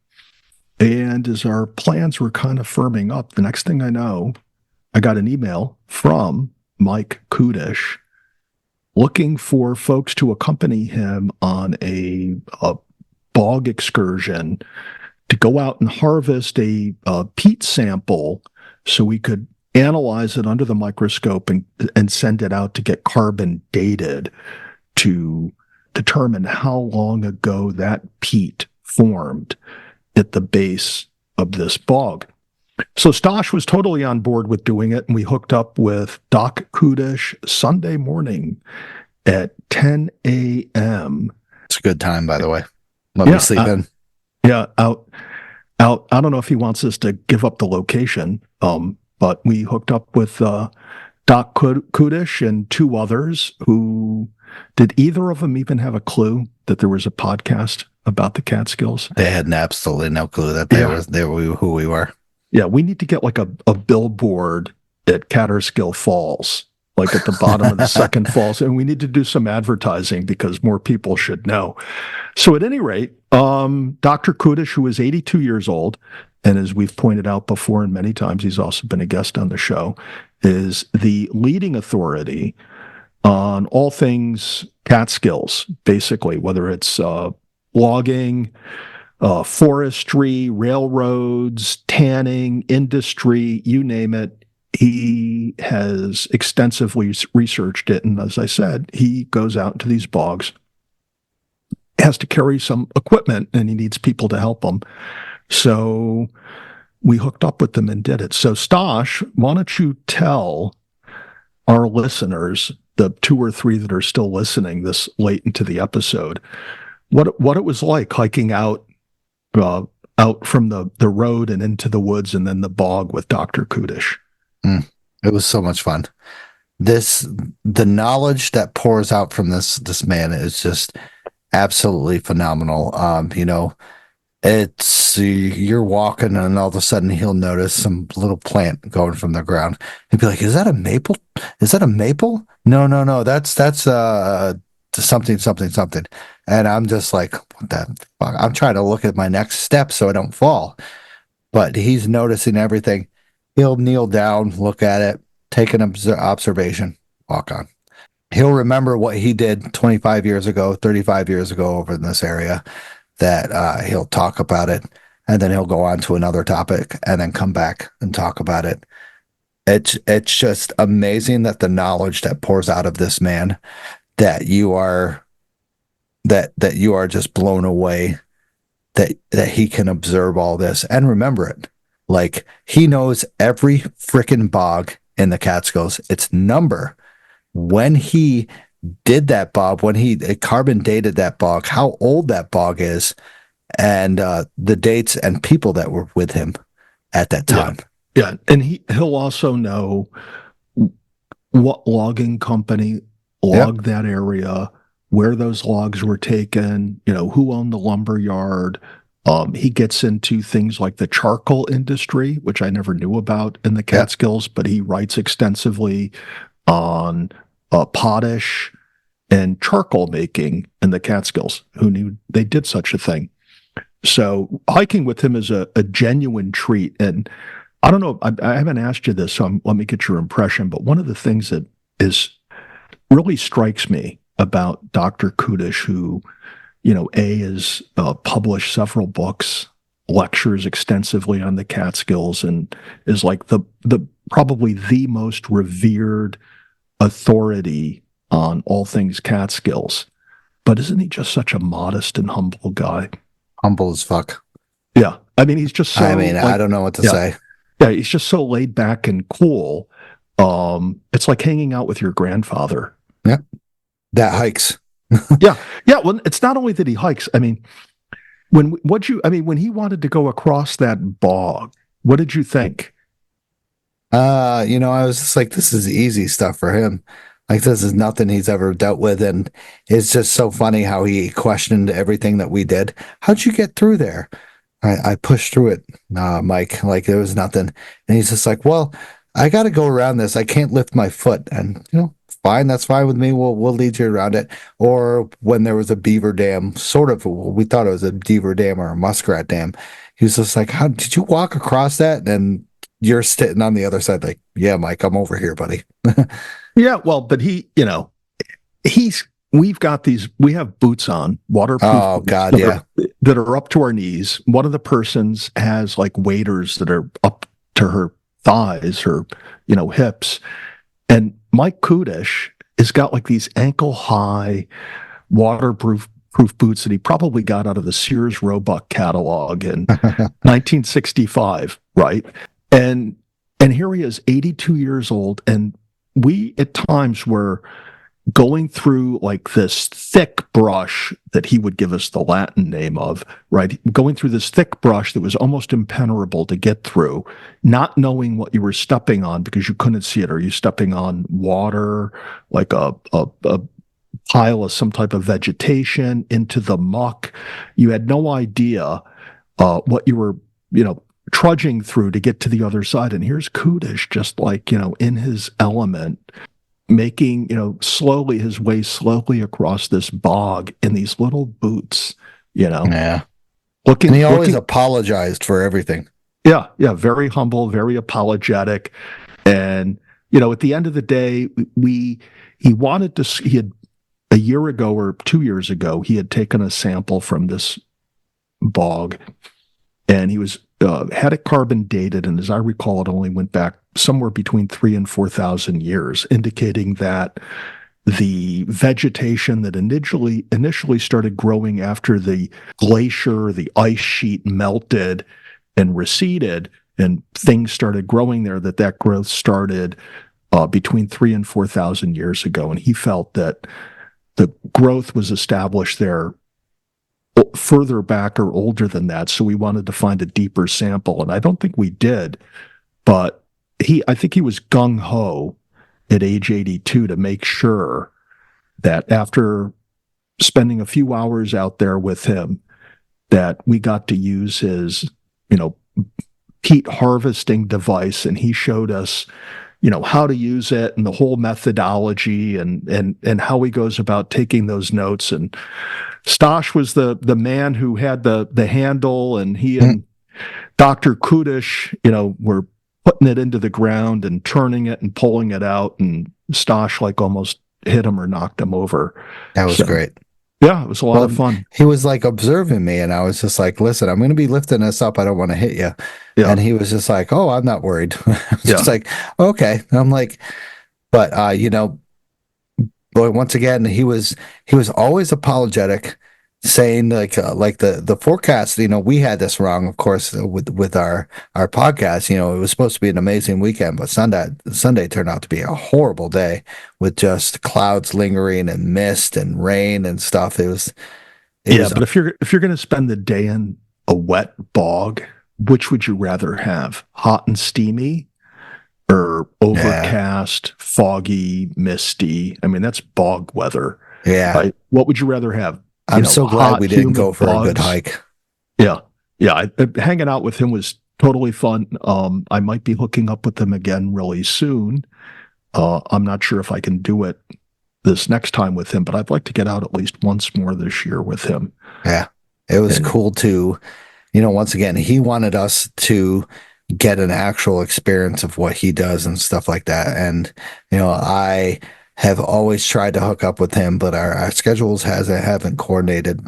And as our plans were kind of firming up, the next thing I know, I got an email from Mike Kudish looking for folks to accompany him on a bog excursion to go out and harvest a peat sample so we could analyze it under the microscope and send it out to get carbon dated to determine how long ago that peat formed at the base of this bog. So Stosh was totally on board with doing it, and we hooked up with Doc Kudish Sunday morning at 10 a.m. It's a good time, by the way. Let me sleep in. Yeah, out. I don't know if he wants us to give up the location, but we hooked up with Doc Kudish and two others who, did either of them even have a clue that there was a podcast about the Catskills? They had absolutely no clue that they were who we were. Yeah, we need to get like a billboard at Catskill Falls, like at the bottom of the second falls, and we need to do some advertising because more people should know. So at any rate, Dr. Kudish, who is 82 years old, and as we've pointed out before and many times, he's also been a guest on the show, is the leading authority on all things Catskills, basically, whether it's logging, forestry, railroads, tanning, industry, you name it. He has extensively researched it. And as I said, he goes out into these bogs, has to carry some equipment, and he needs people to help him. So we hooked up with them and did it. So Stosh, why don't you tell our listeners, the 2 or 3 that are still listening this late into the episode, what it was like hiking out from the road and into the woods and then the bog with Dr. Kudish. It was so much fun. The knowledge that pours out from this man is just absolutely phenomenal. It's you're walking and all of a sudden he'll notice some little plant going from the ground. He'd be like, "Is that a maple? Is that a maple? No. That's something." And I'm just like, "What the fuck?" I'm trying to look at my next step so I don't fall. But he's noticing everything. He'll kneel down, look at it, take an observation, walk on. He'll remember what he did 25 years ago, 35 years ago over in this area, that he'll talk about it, and then he'll go on to another topic and then come back and talk about it. It's just amazing that the knowledge that pours out of this man, that you are just blown away that he can observe all this and remember it. Like, he knows every freaking bog in the Catskills, its number, when he did that bog, when he carbon dated that bog, how old that bog is, and the dates and people that were with him at that time. Yeah. And he'll also know what logging company logged that area, where those logs were taken, who owned the lumber yard. He gets into things like the charcoal industry, which I never knew about in the Catskills, but he writes extensively on potash and charcoal making in the Catskills. Who knew they did such a thing? So hiking with him is a genuine treat. And I don't know, I haven't asked you this, so let me get your impression. But one of the things that really strikes me about Dr. Kudish, who, has published several books, lectures extensively on the Catskills, and is like the probably the most revered authority on all things Catskills. But isn't he just such a modest and humble guy? Humble as fuck. Yeah. I mean, he's just so... I don't know what to say. Yeah, he's just so laid back and cool. It's like hanging out with your grandfather. Yeah. That hikes. Yeah. Well, it's not only that he hikes. I mean, when he wanted to go across that bog, what did you think? I was just like, this is easy stuff for him. Like, this is nothing he's ever dealt with. And it's just so funny how he questioned everything that we did. How'd you get through there? I pushed through it, Mike, like there was nothing. And he's just like, well, I got to go around this. I can't lift my foot. And, fine, that's fine with me. We'll lead you around it. Or when there was a beaver dam, we thought it was a beaver dam or a muskrat dam. He was just like, how did you walk across that? And you're sitting on the other side, like, yeah, Mike, I'm over here, buddy. Yeah, well, but we have boots on, waterproof. Oh, God, that are up to our knees. One of the persons has like waders that are up to her thighs, her, hips. And Mike Kudish has got like these ankle high waterproof boots that he probably got out of the Sears Roebuck catalog in 1965, right? And here he is, 82 years old, and we at times were going through like this thick brush that he would give us the Latin name of, right? Going through this thick brush that was almost impenetrable to get through, not knowing what you were stepping on because you couldn't see it. Are you stepping on water, like a pile of some type of vegetation, into the muck? You had no idea what you were, trudging through to get to the other side. And here's Kudish just like, in his element, making, his way slowly across this bog in these little boots, Yeah. And he always apologized for everything. Yeah. Very humble, very apologetic. And, at the end of the day, he had a year ago or 2 years ago, he had taken a sample from this bog, and he was had it carbon dated, and as I recall, it only went back somewhere between 3,000 and 4,000 years, indicating that the vegetation that initially started growing after the glacier, the ice sheet melted and receded, and things started growing there, that growth started between 3,000 and 4,000 years ago. And he felt that the growth was established there further back or older than that. So we wanted to find a deeper sample. And I don't think we did, but I think he was gung ho at age 82 to make sure that after spending a few hours out there with him, that we got to use his, peat harvesting device. And he showed us, how to use it and the whole methodology and how he goes about taking those notes. And Stosh was the man who had the handle, and he and Dr. Kudish, were putting it into the ground and turning it and pulling it out, and Stosh almost hit him or knocked him over. That was great. Yeah, it was a lot of fun. He was observing me, and I was just like, listen, I'm going to be lifting this up. I don't want to hit you. Yeah. And he was just like, oh, I'm not worried. I was just Yeah. like, okay. And I'm like, but, boy, once again, he was always apologetic, saying the forecast, we had this wrong, of course, with our podcast. It was supposed to be an amazing weekend, but Sunday turned out to be a horrible day with just clouds lingering and mist and rain and stuff. But if you're going to spend the day in a wet bog, which would you rather have? Hot and steamy, or overcast, foggy, misty? I mean, that's bog weather. Yeah. Right? What would you rather have? I'm so glad we didn't go for a good hike. Yeah. Yeah. Hanging out with him was totally fun. I might be hooking up with him again really soon. I'm not sure if I can do it this next time with him, but I'd like to get out at least once more this year with him. Yeah. It was cool to, once again, he wanted us to get an actual experience of what he does and stuff like that. And, I have always tried to hook up with him, but our schedules haven't coordinated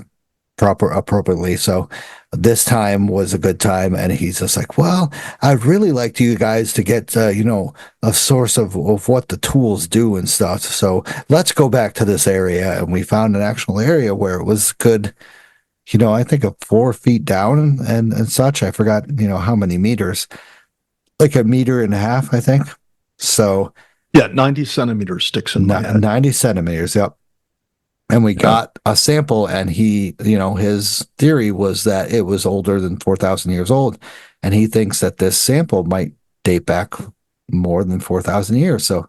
appropriately. So this time was a good time, and he's just like, well, I'd really like you guys to get a source of what the tools do and stuff. So let's go back to this area. And we found an actual area where it was good, I think 4 feet down and such. I forgot how many meters, like 1.5 meters, I think. So yeah, 90 centimeters sticks in my head. 90 centimeters, yep. And we got a sample, and he, his theory was that it was older than 4,000 years old. And he thinks that this sample might date back more than 4,000 years. So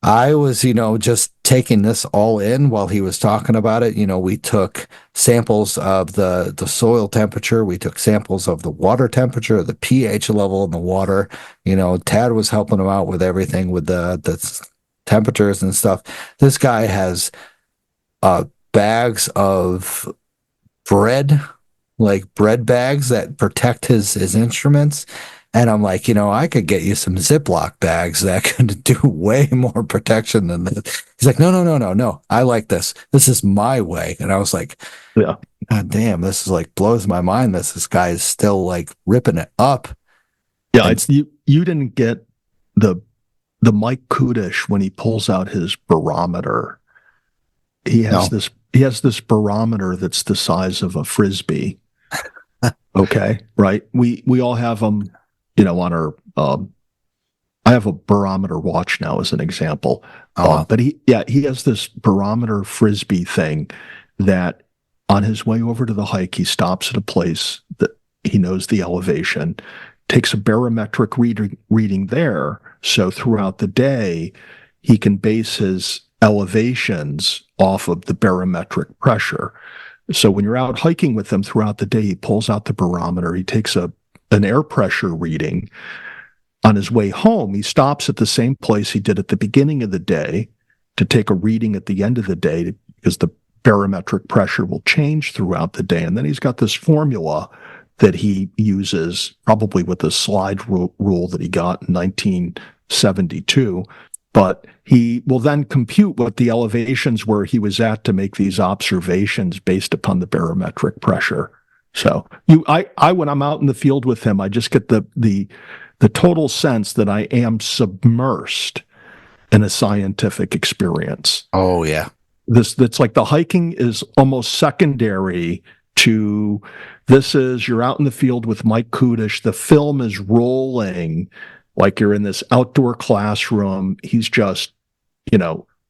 I was, just taking this all in while he was talking about it. We took samples of the soil temperature. We took samples of the water temperature, the pH level in the water. Tad was helping him out with everything with the temperatures and stuff. This guy has bags of bread, like bread bags that protect his instruments. And I'm like, I could get you some Ziploc bags that could do way more protection than this. He's like, no. I like this. This is my way. And I was like, yeah, God damn, this is blows my mind. This guy is still ripping it up. Yeah, you didn't get the Mike Kudish when he pulls out his barometer. He has this barometer that's the size of a Frisbee. Okay, right? We all have them. On our, I have a barometer watch now as an example. But he has this barometer Frisbee thing that on his way over to the hike, he stops at a place that he knows the elevation, takes a barometric reading there. So throughout the day, he can base his elevations off of the barometric pressure. So when you're out hiking with him throughout the day, he pulls out the barometer, he takes an air pressure reading. On his way home, he stops at the same place he did at the beginning of the day to take a reading at the end of the day, because the barometric pressure will change throughout the day. And then he's got this formula that he uses, probably with the slide rule that he got in 1972, but he will then compute what the elevations were he was at to make these observations based upon the barometric pressure. So I when I'm out in the field with him, I just get the total sense that I am submersed in a scientific experience. Oh yeah. That's like the hiking is almost secondary to this. Is you're out in the field with Mike Kudish, the film is rolling like you're in this outdoor classroom. He's just,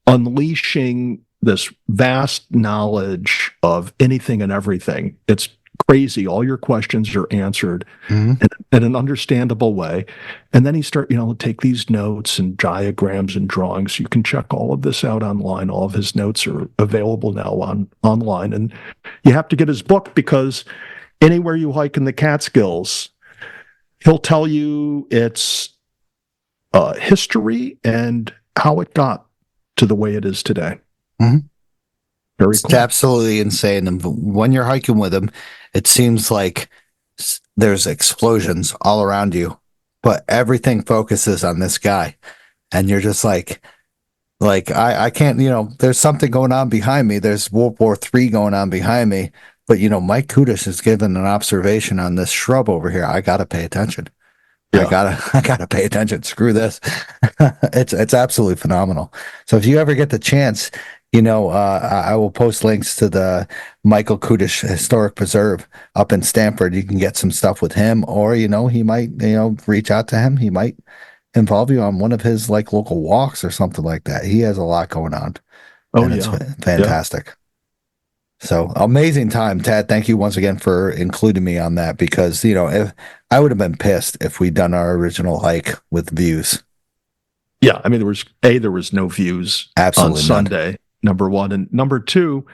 unleashing this vast knowledge of anything and everything. It's crazy. All your questions are answered in an understandable way. And then he take these notes and diagrams and drawings. You can check all of this out online. All of his notes are available now online. And you have to get his book, because anywhere you hike in the Catskills, he'll tell you its history and how it got to the way it is today. Very It's cool. absolutely insane. And when you're hiking with him, it seems like there's explosions all around you, but everything focuses on this guy. And you're just like I can't, there's something going on behind me. There's World War III going on behind me. But, Mike Kudish has given an observation on this shrub over here. I got to pay attention. Yeah. I gotta pay attention. Screw this. It's absolutely phenomenal. So if you ever get the chance, I will post links to the Michael Kudish Historic Preserve up in Stamford. You can get some stuff with him, or, he might, reach out to him. He might involve you on one of his local walks or something like that. He has a lot going on. Oh, and yeah. It's fantastic. So amazing time, Tad. Thank you once again for including me on that, because, if I would have been pissed if we'd done our original hike with views. Yeah. I mean, there was no views Absolutely on none. Sunday, number one. And number two,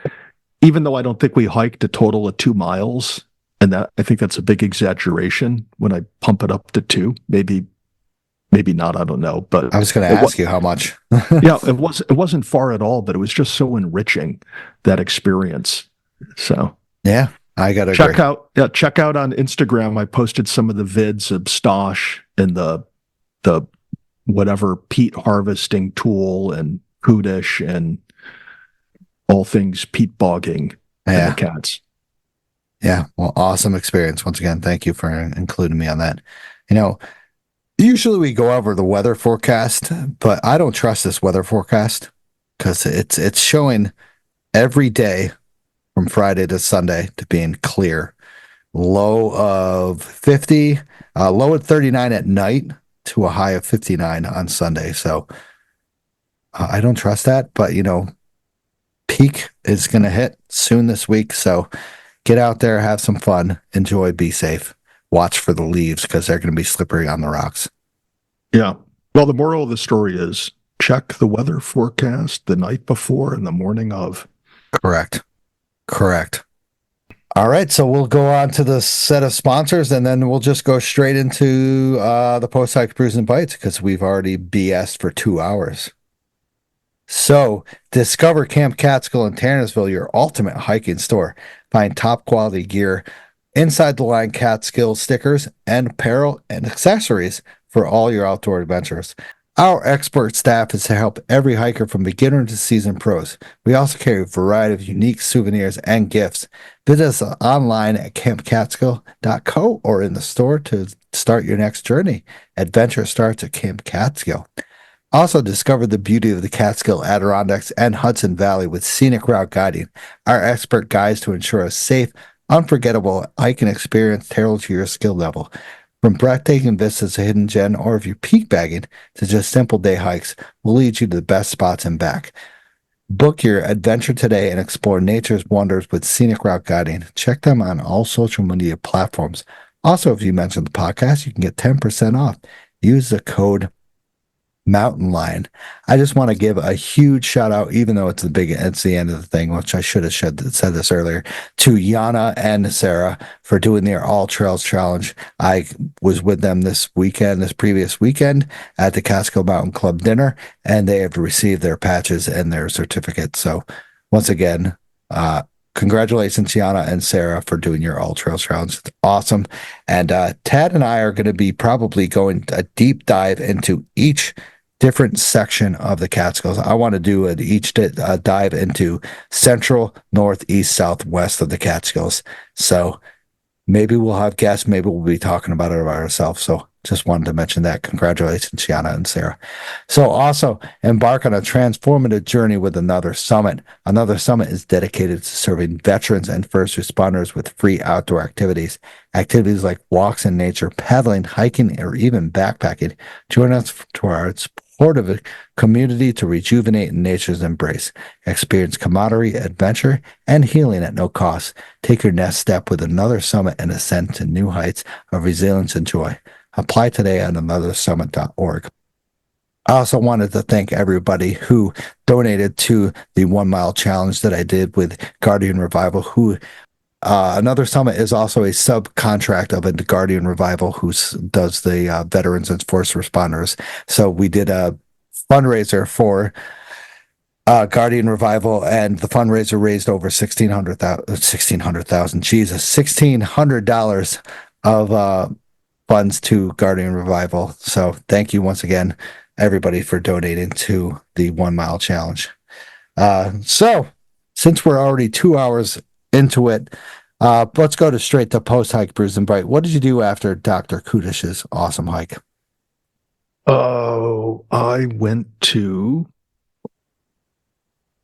even though I don't think we hiked a total of 2 miles, and that I think that's a big exaggeration when I pump it up to 2, maybe not, I don't know. But I was going to ask you how much. yeah, it wasn't far at all, but it was just so enriching, that experience. So Yeah, I got to check out on Instagram. I posted some of the vids of Stosh and the whatever peat harvesting tool and Kudish and all things peat bogging and the cats. Yeah, well, awesome experience. Once again, thank you for including me on that. Usually we go over the weather forecast, but I don't trust this weather forecast, because it's showing every day from Friday to Sunday to being clear. Low of 50, low at 39 at night to a high of 59 on Sunday. So I don't trust that, but peak is going to hit soon this week. So get out there, have some fun, enjoy, be safe. Watch for the leaves, because they're going to be slippery on the rocks. Yeah. Well, the moral of the story is check the weather forecast the night before and the morning of. Correct. All right. So we'll go on to the set of sponsors, and then we'll just go straight into the post-hike Brews and Bites, because we've already BS'd for 2 hours. So discover Camp Catskill in Tannersville, your ultimate hiking store. Find top quality gear, inside the line Catskill stickers and apparel and accessories for all your outdoor adventures. Our expert staff is to help every hiker from beginner to seasoned pros. We also carry a variety of unique souvenirs and gifts. Visit us online at campcatskill.co or in the store to start your next journey. Adventure starts at Camp Catskill. Also discover the beauty of the Catskill, Adirondacks, and Hudson Valley with scenic route guiding. Our expert guides to ensure a safe, unforgettable hiking experience tailored to your skill level. From breathtaking vistas to hidden gem, or if you're peak bagging to just simple day hikes, we'll lead you to the best spots and back. Book your adventure today and explore nature's wonders with scenic route guiding. Check them on all social media platforms. Also, if you mention the podcast, you can get 10% off. Use the code Mountain Lion. I just want to give a huge shout out, even though it's the end of the thing, which I should have said this earlier, to Yana and Sarah for doing their All Trails Challenge. I was with them this previous weekend at the Catskill Mountain Club dinner, and they have received their patches and their certificates. So once again, congratulations, Yana and Sarah, for doing your All Trails Challenge. It's awesome. And Tad and I are going to be probably going a deep dive into each different section of the Catskills. I want to do a dive into central, north, east, southwest of the Catskills. So maybe we'll have guests. Maybe we'll be talking about it ourselves. So just wanted to mention that. Congratulations, Shiana and Sarah. So also embark on a transformative journey with Another Summit. Another Summit is dedicated to serving veterans and first responders with free outdoor activities. Activities like walks in nature, paddling, hiking, or even backpacking. Join us to our supportive community to rejuvenate in nature's embrace. Experience camaraderie, adventure, and healing at no cost. Take your next step with Another Summit and ascend to new heights of resilience and joy. Apply today at anothersummit.org. I also wanted to thank everybody who donated to the 1 Mile Challenge that I did with Guardian Revival, who Another Summit is also a subcontract of a Guardian Revival who does the veterans and first responders. So we did a fundraiser for Guardian Revival, and the fundraiser raised over $1,600 of funds to Guardian Revival. So thank you once again, everybody, for donating to the 1 Mile Challenge. So since we're already 2 hours into it, let's go straight to post-hike, Brews and Bright. What did you do after Dr. Kudish's awesome hike? Oh, I went to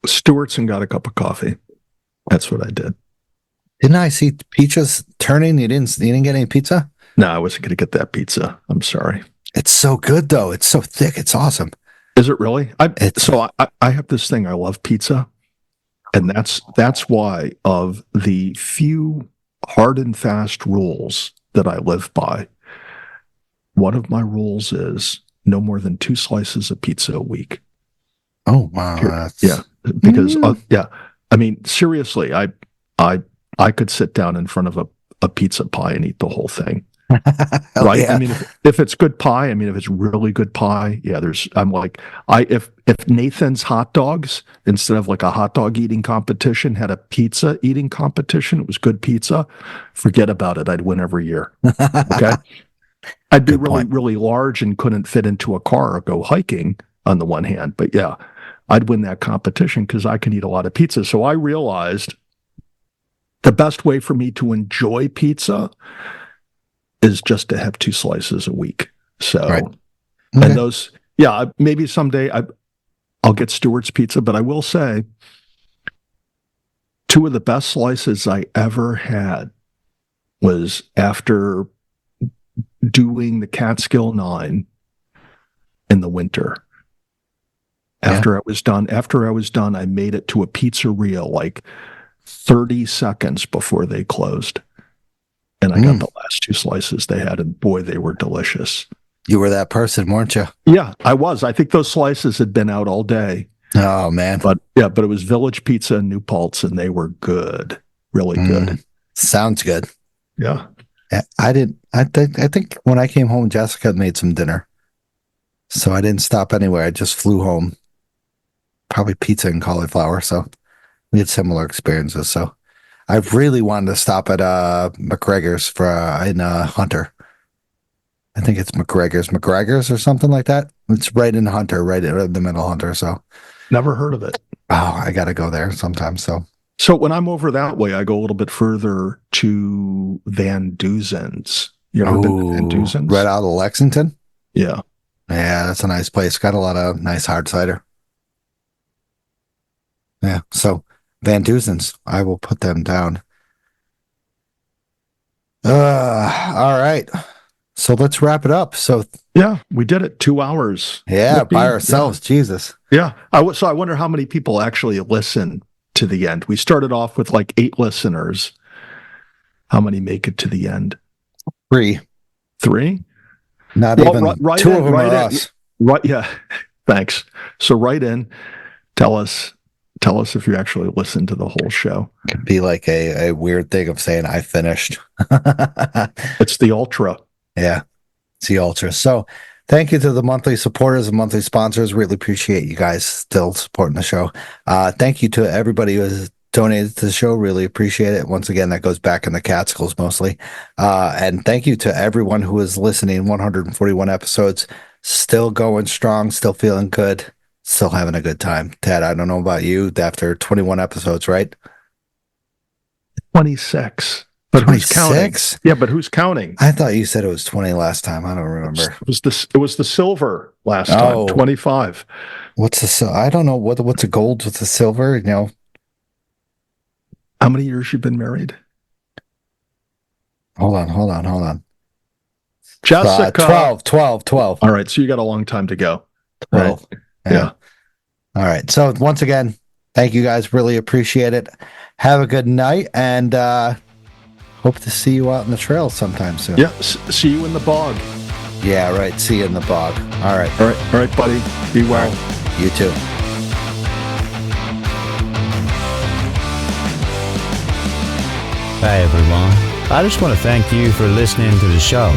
Stewart's and got a cup of coffee. That's what I did. Didn't I see pizzas turning? You didn't get any pizza? No, I wasn't going to get that pizza. I'm sorry. It's so good, though. It's so thick. It's awesome. Is it really? I have this thing. I love pizza. And that's why, of the few hard and fast rules that I live by, one of my rules is no more than 2 slices of pizza a week. Oh, wow. Yeah. Because, I mean, seriously, I could sit down in front of a pizza pie and eat the whole thing. Right? Yeah. I mean, if it's good pie, I mean, if it's really good pie, yeah, if Nathan's Hot Dogs, instead of like a hot dog eating competition, had a pizza eating competition, it was good pizza, forget about it. I'd win every year. Okay. I'd be really large and couldn't fit into a car or go hiking on the one hand. But yeah, I'd win that competition because I can eat a lot of pizza. So I realized the best way for me to enjoy pizza is just to have 2 slices a week. So, right. Okay. And those, maybe someday I'll get Stewart's pizza, but I will say 2 of the best slices I ever had was after doing the Catskill 9 in the winter. After I was done, I made it to a pizzeria like 30 seconds before they closed. And I got the last 2 slices they had, and boy, they were delicious. You were that person, weren't you? Yeah, I was. I think those slices had been out all day. Oh, man. But it was Village Pizza in New Paltz, and they were good. Really good. Sounds good. Yeah. I think when I came home, Jessica made some dinner. So I didn't stop anywhere. I just flew home. Probably pizza and cauliflower. So we had similar experiences. So I really wanted to stop at McGregor's in Hunter. I think it's McGregor's or something like that. It's right in Hunter, right in the middle of Hunter. So never heard of it. Oh, I got to go there sometime. So when I'm over that way, I go a little bit further to Van Duzen's. You ever been to Van Duzen's? Right out of Lexington? Yeah. Yeah, that's a nice place. Got a lot of nice hard cider. Yeah, so Van Duzen's, I will put them down. All right. So let's wrap it up. So yeah, we did it. 2 hours. Yeah, by ourselves. Yeah. Jesus. Yeah. So I wonder how many people actually listen to the end. We started off with like 8 listeners. How many make it to the end? 3. 3? Not even. Right 2 of them are us. Right. Yeah. Thanks. So write in. Tell us if you actually listen to the whole show. It could be like a weird thing of saying I finished. It's the ultra. Yeah, it's the ultra. So thank you to the monthly supporters and monthly sponsors. Really appreciate you guys still supporting the show. Thank you to everybody who has donated to the show. Really appreciate it. Once again, that goes back in the Catskills mostly. And thank you to everyone who is listening. 141 episodes. still going strong, still feeling good, still having a good time. Ted, I don't know about you after 21 episodes, right? 26. But who's counting? 26? Yeah, but who's counting? I thought you said it was 20 last time. I don't remember. It was the silver last time, Oh. 25. I don't know what's a gold with the silver, you know. How many years you been married? Hold on. Jessica. 12. All right, so you got a long time to go. 12. Right. Yeah. Yeah. All right. So once again, thank you guys. Really appreciate it. Have a good night, and hope to see you out in the trail sometime soon. Yeah. See you in the bog. Yeah, right. See you in the bog. All right. All right, buddy. Be well. Right. You too. Hey everyone, I just want to thank you for listening to the show.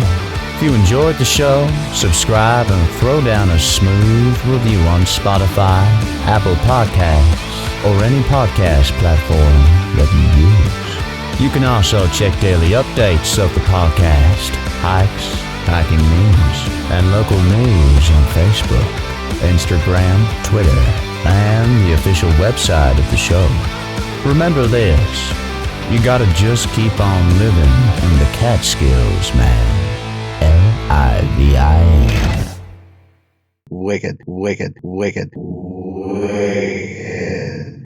If you enjoyed the show, subscribe and throw down a smooth review on Spotify, Apple Podcasts, or any podcast platform that you use. You can also check daily updates of the podcast, hikes, hiking news, and local news on Facebook, Instagram, Twitter, and the official website of the show. Remember this, you gotta just keep on living in the Catskills, man. Livin. Wicked.